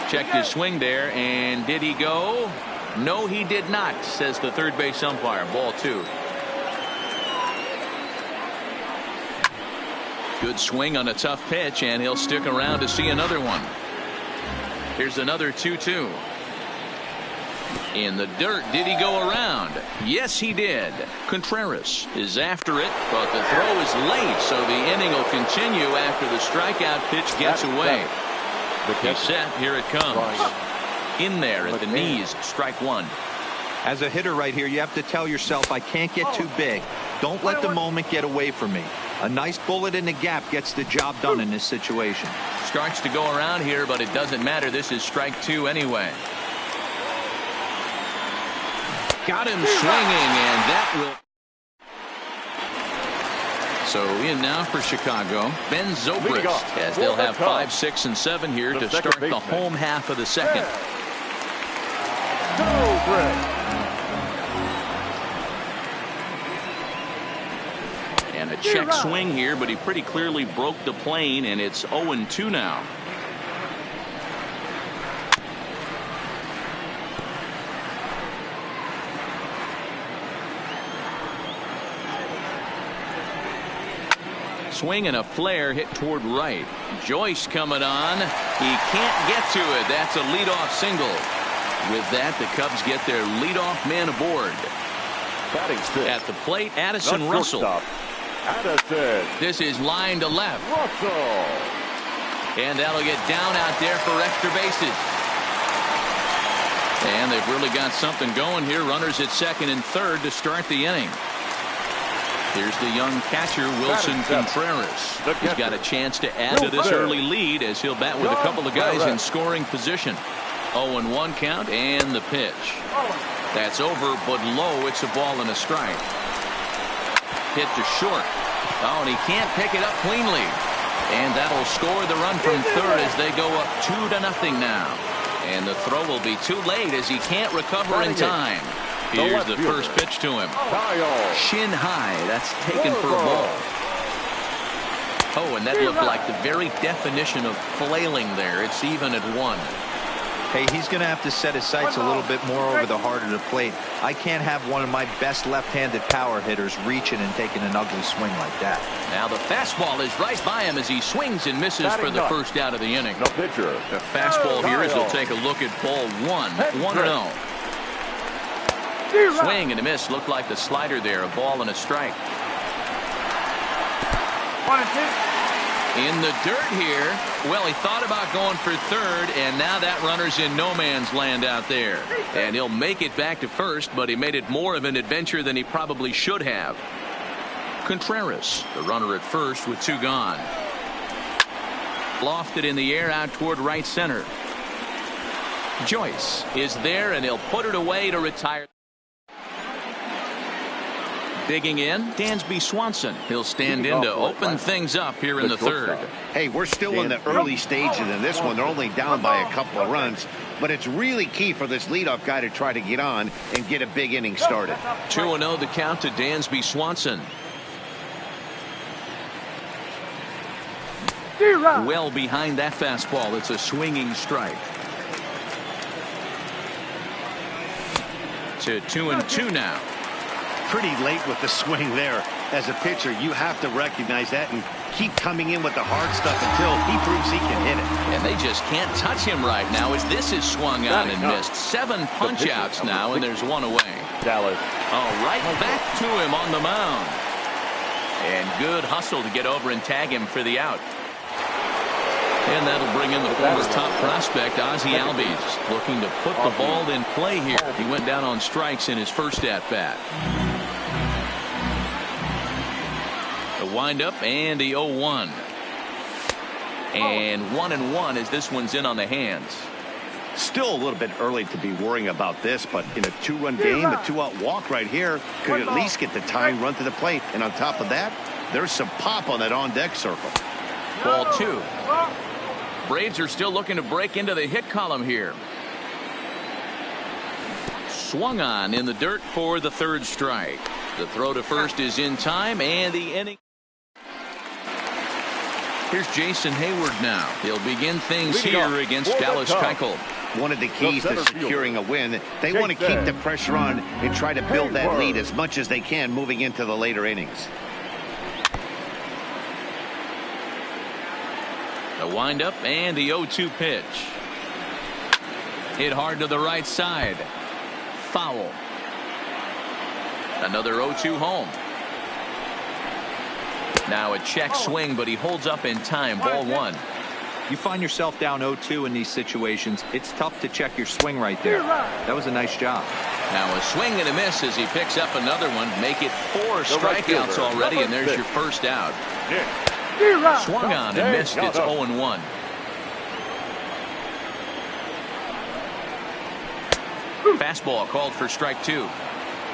Checked his swing there, and did he go? No, he did not, says the third base umpire. Ball 2. Good swing on a tough pitch, and he'll stick around to see another one. Here's another 2-2. In the dirt. Did he go around? Yes, he did. Contreras is after it, but the throw is late, so the inning will continue after the strikeout pitch gets away. He's set. Here it comes. In there at the knees. Strike 1.
As a hitter right here, you have to tell yourself, I can't get too big. Don't let the moment get away from me. A nice bullet in the gap gets the job done in this situation.
Starts to go around here, but it doesn't matter. This is strike 2 anyway. Got him swinging, and that will. So in now for Chicago, Ben Zobrist, as they'll have 5, 6, and 7 here to start the home half of the second. And a check swing here, but he pretty clearly broke the plane, and it's 0-2 now. Swing and a flare hit toward right. Joyce coming on. He can't get to it. That's a leadoff single. With that, the Cubs get their leadoff man aboard. At the plate, Addison Russell.
Addison.
This is line to left.
Russell.
And that'll get down out there for extra bases. And they've really got something going here. Runners at second and third to start the inning. Here's the young catcher, Wilson Contreras. He's got a chance to add to this early lead as he'll bat with a couple of guys in scoring position. 0-1 count, and the pitch. That's over, but low. It's a ball and a strike. Hit to short. Oh, and he can't pick it up cleanly. And that'll score the run from third as they go up 2-0 now. And the throw will be too late as he can't recover in time. Here's the first pitch to him. Shin high. That's taken for a ball. Oh, and that looked like the very definition of flailing there. It's even at 1.
Hey, he's going to have to set his sights a little bit more over the heart of the plate. I can't have one of my best left-handed power hitters reaching and taking an ugly swing like that.
Now the fastball is right by him as he swings and misses for the first out of the inning.
The pitcher.
The fastball here as he'll take a look at ball 1. 1-0. Swing and a miss. Looked like the slider there. A ball and a strike.
1-2.
In the dirt here. Well, he thought about going for third, and now that runner's in no man's land out there. And he'll make it back to first, but he made it more of an adventure than he probably should have. Contreras, the runner at first with 2 gone. Lofted in the air out toward right center. Joyce is there, and he'll put it away to retire. Digging in, Dansby Swanson. He'll stand in to open things up here in the third.
Hey, we're still in the early stages in this one. They're only down by a couple of runs, but it's really key for this leadoff guy to try to get on and get a big inning started.
2-0 the count to Dansby Swanson. Well behind that fastball. It's a swinging strike. To 2-2 now.
Pretty late with the swing there. As a pitcher, you have to recognize that and keep coming in with the hard stuff until he proves he can hit it.
And they just can't touch him right now as this is swung on and missed. 7 punch-outs now, and there's 1 away.
Dallas.
Oh, right back to him on the mound. And good hustle to get over and tag him for the out. And that'll bring in the former top prospect, Ozzie Albies, looking to put the ball in play here. He went down on strikes in his first at-bat. The windup and the 0-1. And 1-1 as this one's in on the hands.
Still a little bit early to be worrying about this, but in a 2-run game, a 2-out walk right here could at least get the tying run to the plate. And on top of that, there's some pop on that on-deck circle.
Ball 2. Braves are still looking to break into the hit column here. Swung on in the dirt for the 3rd strike. The throw to first is in time, and the inning. Here's Jason Hayward now. He'll begin things here against Dallas Keuchel.
One of the keys to securing a win, they want to keep the pressure on and try to build that lead as much as they can moving into the later innings.
The windup and the 0-2 pitch. Hit hard to the right side. Foul. Another 0-2 home. Now a check swing, but he holds up in time. Ball 1.
You find yourself down 0-2 in these situations. It's tough to check your swing right there. That was a nice job.
Now a swing and a miss as he picks up another one. Make it 4 strikeouts already, and there's your first out. Swung on and missed. It's 0-1. Fastball called for strike 2.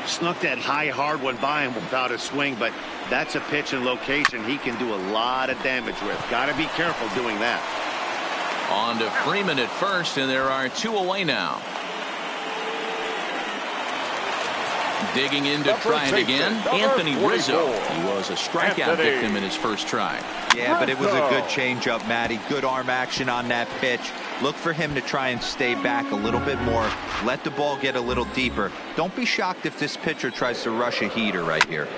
Snuck that high hard one by him without a swing, but that's a pitch and location he can do a lot of damage with. Got to be careful doing that.
On to Freeman at first, and there are 2 away now. Digging in to try it again, Anthony Rizzo. He was a strikeout victim in his first try.
Yeah, but it was a good changeup, Matty. Good arm action on that pitch. Look for him to try and stay back a little bit more. Let the ball get a little deeper. Don't be shocked if this pitcher tries to rush a heater right here.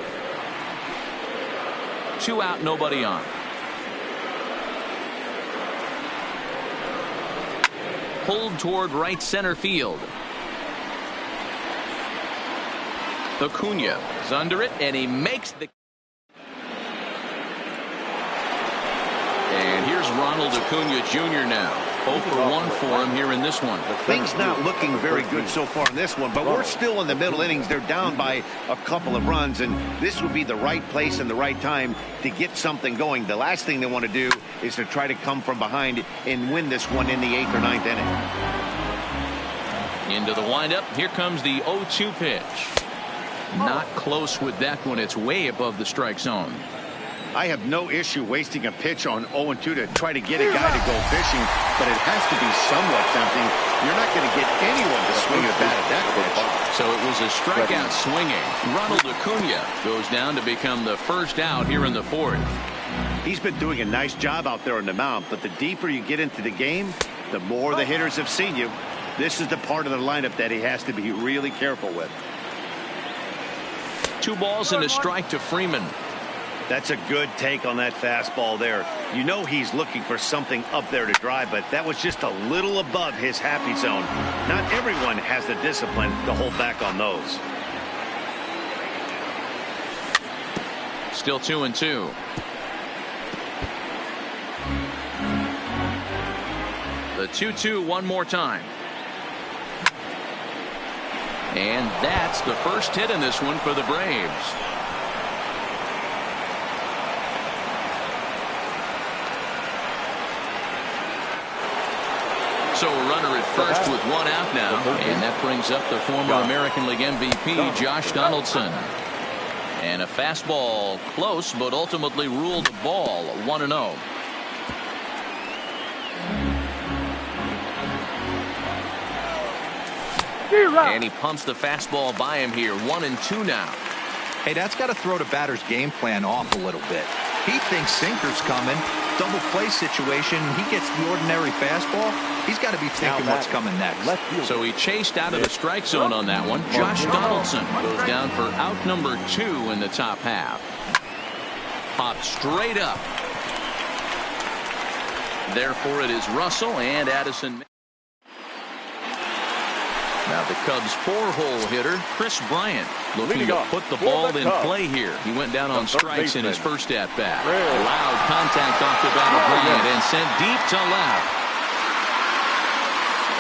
2 out, nobody on. Pulled toward right center field. Acuna is under it, and he makes the. And here's Ronald Acuna Jr. now. 0 for 1 for him here in this one.
Things not looking very good so far in this one, but we're still in the middle innings. They're down by a couple of runs, and this would be the right place and the right time to get something going. The last thing they want to do is to try to come from behind and win this one in the 8th or 9th inning.
Into the windup. Here comes the 0-2 pitch. Not close with that one. It's way above the strike zone.
I have no issue wasting a pitch on 0-2 to try to get a guy to go fishing, but it has to be somewhat tempting. You're not going to get anyone to swing a bat at that pitch.
So it was a strikeout swinging. Ronald Acuna goes down to become the first out here in the 4th.
He's been doing a nice job out there on the mound, but the deeper you get into the game, the more the hitters have seen you. This is the part of the lineup that he has to be really careful with.
2 balls and a strike to Freeman.
That's a good take on that fastball there. You know he's looking for something up there to drive, but that was just a little above his happy zone. Not everyone has the discipline to hold back on those.
Still 2-2. The 2-2 one more time. And that's the first hit in this one for the Braves. So a runner at first with 1 out now. And that brings up the former American League MVP, Josh Donaldson. And a fastball close, but ultimately ruled a ball. 1-0. And he pumps the fastball by him here. 1-2 now.
Hey, that's got to throw the batter's game plan off a little bit. He thinks sinker's coming. double play situation, he gets the ordinary fastball, he's got to be thinking what's coming next.
So he chased out of the strike zone on that one. Josh Donaldson goes down for out number 2 in the top half. Popped straight up. Therefore, it is Russell and Addison. Now the Cubs' 4-hole hitter, Chris Bryant, looking to put the ball in play here. He went down on strikes in his first at-bat. Loud contact off the bat of Bryant and sent deep to left.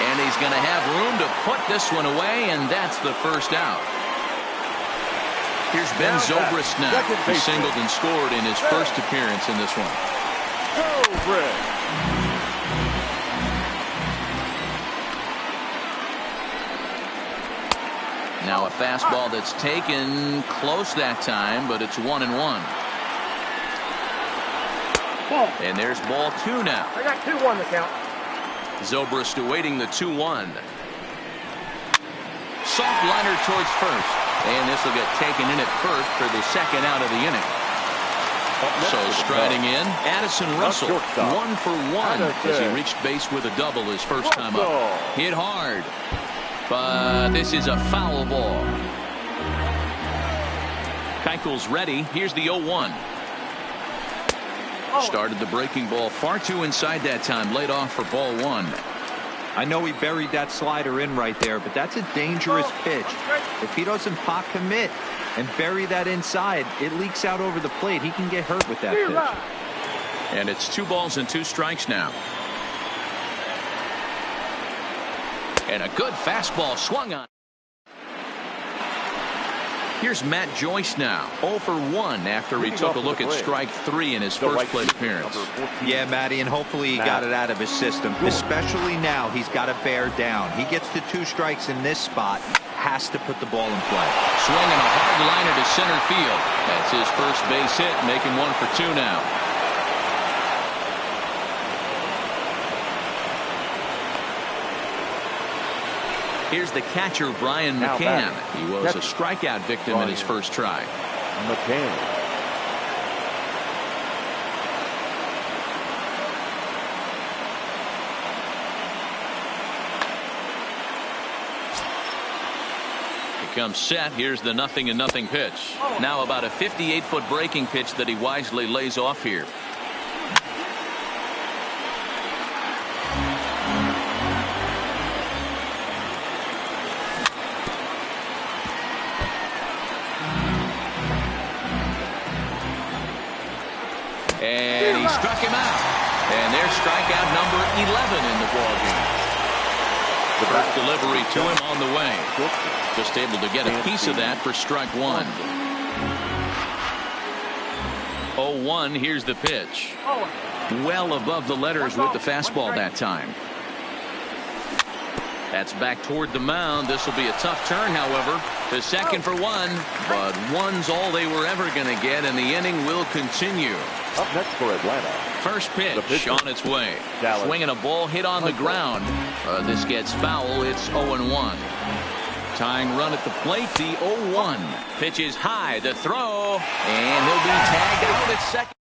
And he's going to have room to put this one away, and that's the first out. Here's Ben Zobrist now. He singled and scored in his first appearance in this one. Now a fastball that's taken close that time, but it's 1-1. And there's ball 2 now.
I got 2-1 the count.
Zobrist awaiting the 2-1. Soft liner towards first. And this will get taken in at first for the second out of the inning. So striding in, Addison Russell, 1 for 1 as he reached base with a double his first time up. Hit hard. But this is a foul ball. Keuchel's ready. Here's the 0-1. Started the breaking ball far too inside that time. Laid off for ball 1.
I know he buried that slider in right there, but that's a dangerous pitch. If he doesn't pop commit and bury that inside, it leaks out over the plate. He can get hurt with that pitch.
And it's 2 balls and 2 strikes now. And a good fastball swung on. Here's Matt Joyce now, 0 for 1 after he took a look at strike 3 in his first plate appearance.
Yeah, Matty, and hopefully he got it out of his system. Especially now, he's got to bear down. He gets to 2 strikes in this spot, has to put the ball in play.
Swinging a hard liner to center field. That's his first base hit, making 1 for 2 now. Here's the catcher, Brian McCann. He was a strikeout victim in his first try.
McCann.
Becomes set. Here's the 0-0 pitch. Now about a 58-foot breaking pitch that he wisely lays off here. And he struck him out. And there's strikeout number 11 in the ballgame. The first delivery to him on the way. Just able to get a piece of that for strike 1. 0-1. Here's the pitch. Well above the letters with the fastball that time. That's back toward the mound. This will be a tough turn, however. The second for 1, but 1's all they were ever going to get, and the inning will continue.
Up next for Atlanta.
First pitch on its way. Swinging a ball hit on the ground. This gets foul. It's 0-1. Tying run at the plate, the 0-1. Pitch is high, the throw, and he'll be tagged out at second.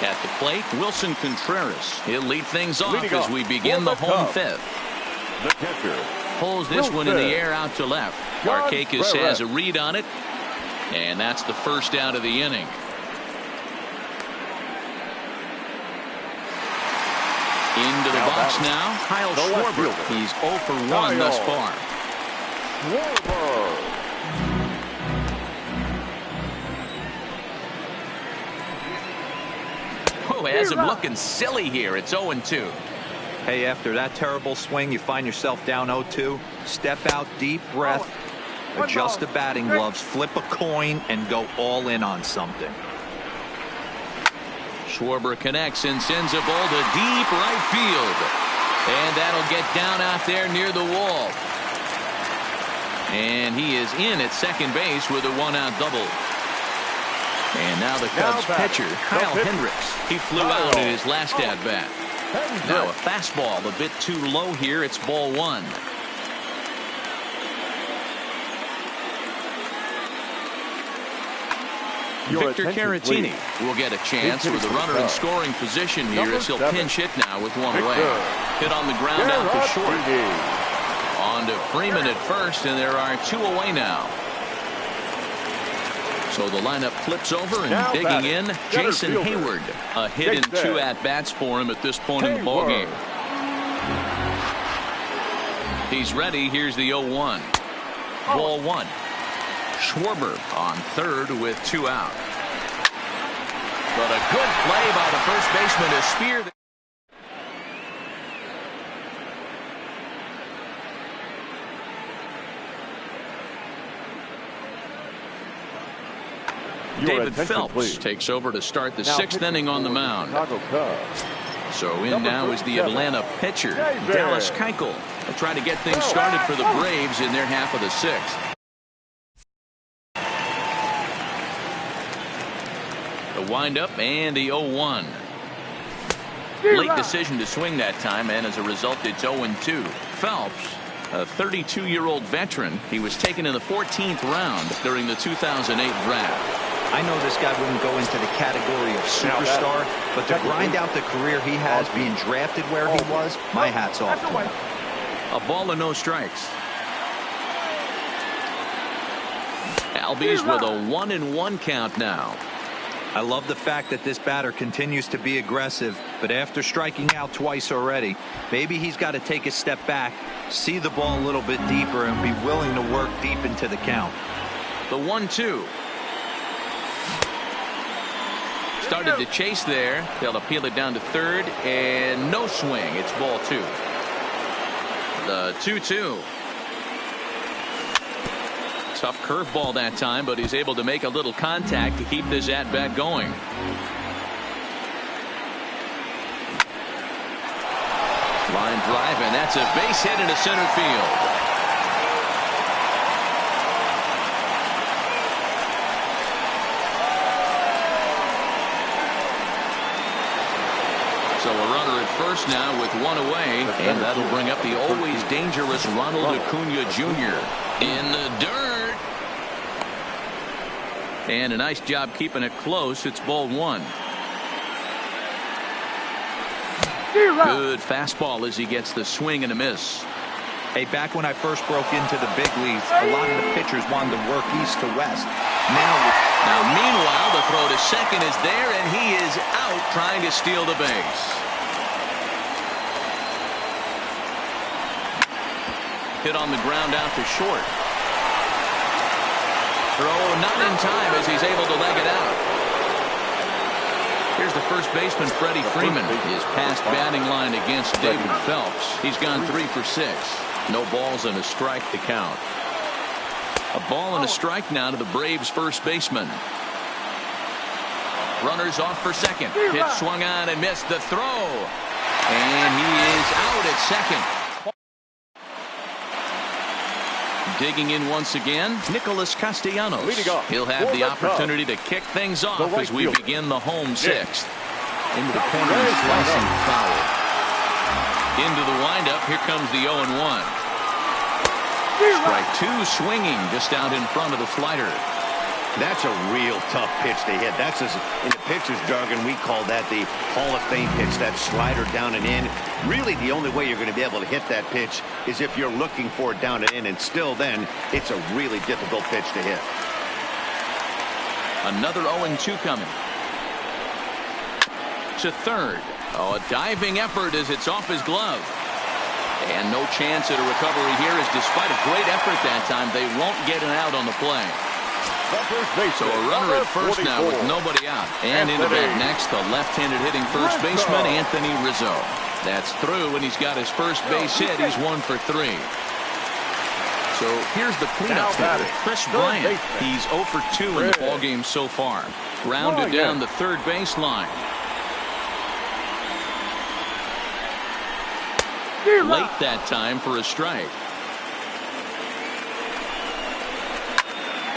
At the plate, Wilson Contreras. He'll lead things off as we begin the home fifth.
The catcher
Pulls this one in the air out to left. Markakis has a read on it, and that's the first out of the inning. Into the box now, Kyle Schwarber. He's 0 for 1 thus far. Oh, has him looking silly here. It's 0-2.
Hey, after that terrible swing, you find yourself down 0-2. Step out, deep breath, adjust the batting gloves, flip a coin, and go all in on something. Schwarber connects and sends a ball to deep right field. And that'll get down out there near the wall. And he is in at second base with a one-out double. And now the Cubs pitcher, Kyle Hendricks. He flew out in his last at-bat. Now a fastball a bit too low here. It's ball 1.
Victor
attention,
Caratini
please.
will get a chance with a runner in scoring position here
Number
as he'll
7,
pinch hit now with one
Victor
away. Hit on the ground out to short.
Caratini.
On to Freeman at first, and there are 2 away now. So the lineup flips over, and
Now
digging
batting,
in,
center
Jason
fielder.
Hayward. A hit in 2 at-bats for him at this point in the ballgame. He's ready. Here's the 0-1. Ball 1. Schwarber on third with 2 out. But a good play by the first baseman to spear the David Phelps takes over to start the 6th inning on the mound. So in now is the Atlanta pitcher, Dallas Keuchel. They'll try to get things started for the Braves in their half of the 6th. The windup and the 0-1. Late decision to swing that time, and as a result, it's 0-2. Phelps, a 32-year-old veteran, he was taken in the 14th round during the 2008 draft.
I know this guy wouldn't go into the category of superstar, but to grind out the career he has being drafted where he was, my hat's off to him.
A ball and no strikes. Albies with a 1-1 count now.
I love the fact that this batter continues to be aggressive, but after striking out twice already, maybe he's got to take a step back, see the ball a little bit deeper, and be willing to work deep into the count.
The 1-2. Started to chase there. They'll appeal it down to third, and no swing. It's ball 2. The 2-2. Tough curveball that time, but he's able to make a little contact to keep this at-bat going. Line drive, and that's a base hit into center field. So a runner at first now with 1 away, and that'll bring up the always dangerous Ronald Acuna Jr. in the dirt. And a nice job keeping it close. It's ball 1. Good fastball as he gets the swing and a miss.
Hey, back when I first broke into the big leagues, a lot of the pitchers wanted to work east to west. Now,
meanwhile, the throw to second is there, and he is out trying to steal the base. Hit on the ground out to short. Throw not in time as he's able to leg it out. Here's the first baseman, Freddie Freeman. His past batting line against David Phelps. He's gone 3 for 6. No balls and a strike to count. A ball and a strike now to the Braves first baseman. Runners off for second. Pitch swung on and missed the throw. And he is out at second. Digging in once again, Nicholas Castellanos. He'll have the opportunity to kick things off as we begin the home 6th. Into the corner and slicing foul. Into the windup. Here comes the 0-1. Strike 2 swinging just out in front of the slider.
That's a real tough pitch to hit. That's, in the pitcher's jargon, we call that the Hall of Fame pitch, that slider down and in. Really, the only way you're going to be able to hit that pitch is if you're looking for it down and in, and still then, it's a really difficult pitch to hit.
Another 0-2 coming. To third. Oh, a diving effort as it's off his glove. And no chance at a recovery here, as despite a great effort that time, they won't get an out on the play. So a runner at first now with nobody out. And into bat next, the left-handed hitting first baseman, Anthony Rizzo. That's through, and he's got his first base hit. He's 1 for 3. So here's the cleanup hitter, Chris Bryant. He's 0 for 2 in the ballgame so far. Grounded down the third baseline. Late that time for a strike.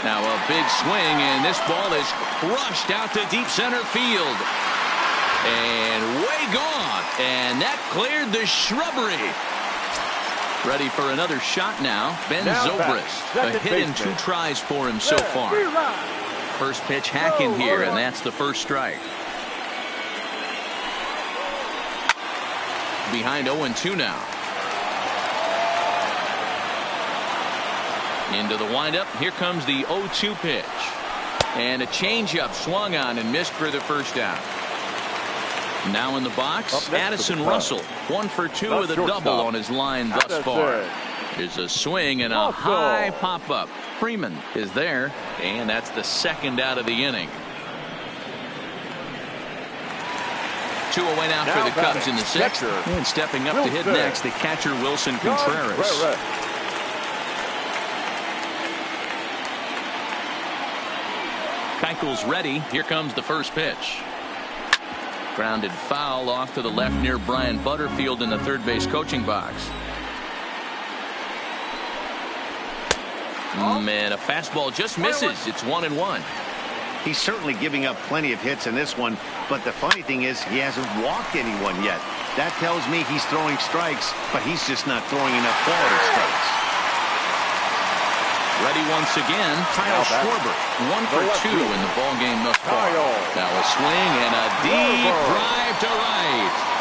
Now a big swing, and this ball is crushed out to deep center field. And way gone. And that cleared the shrubbery. Ready for another shot now. Ben Zobrist. A hit in 2 tries for him so far. First pitch hacking here, and that's the first strike. Behind 0-2 now. Into the windup. Here comes the 0-2 pitch. And a changeup swung on and missed for the first down. Now in the box, Addison Russell. 1 for 2 with a double on his line thus far. There's a swing and a high pop-up. Freeman is there, and that's the second out of the inning. 2 away now for the Cubs in the 6th. And stepping up to hit next, the catcher Wilson Contreras. Keuchel's ready. Here comes the first pitch. Grounded foul off to the left near Brian Butterfield in the third base coaching box. Man, a fastball just misses. It's 1-1.
He's certainly giving up plenty of hits in this one, but the funny thing is he hasn't walked anyone yet. That tells me he's throwing strikes, but he's just not throwing enough quality strikes.
Ready once again, Kyle Schwarber. 1 for 2 in the ballgame thus far. Now a swing and a deep drive to right.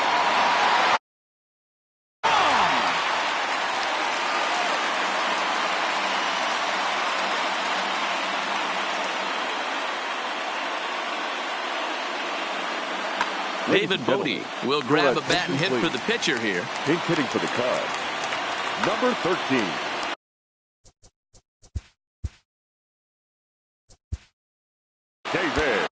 David Bodie will grab a bat and hit for the pitcher here.
Pink hitting for the Cubs, number 13. David.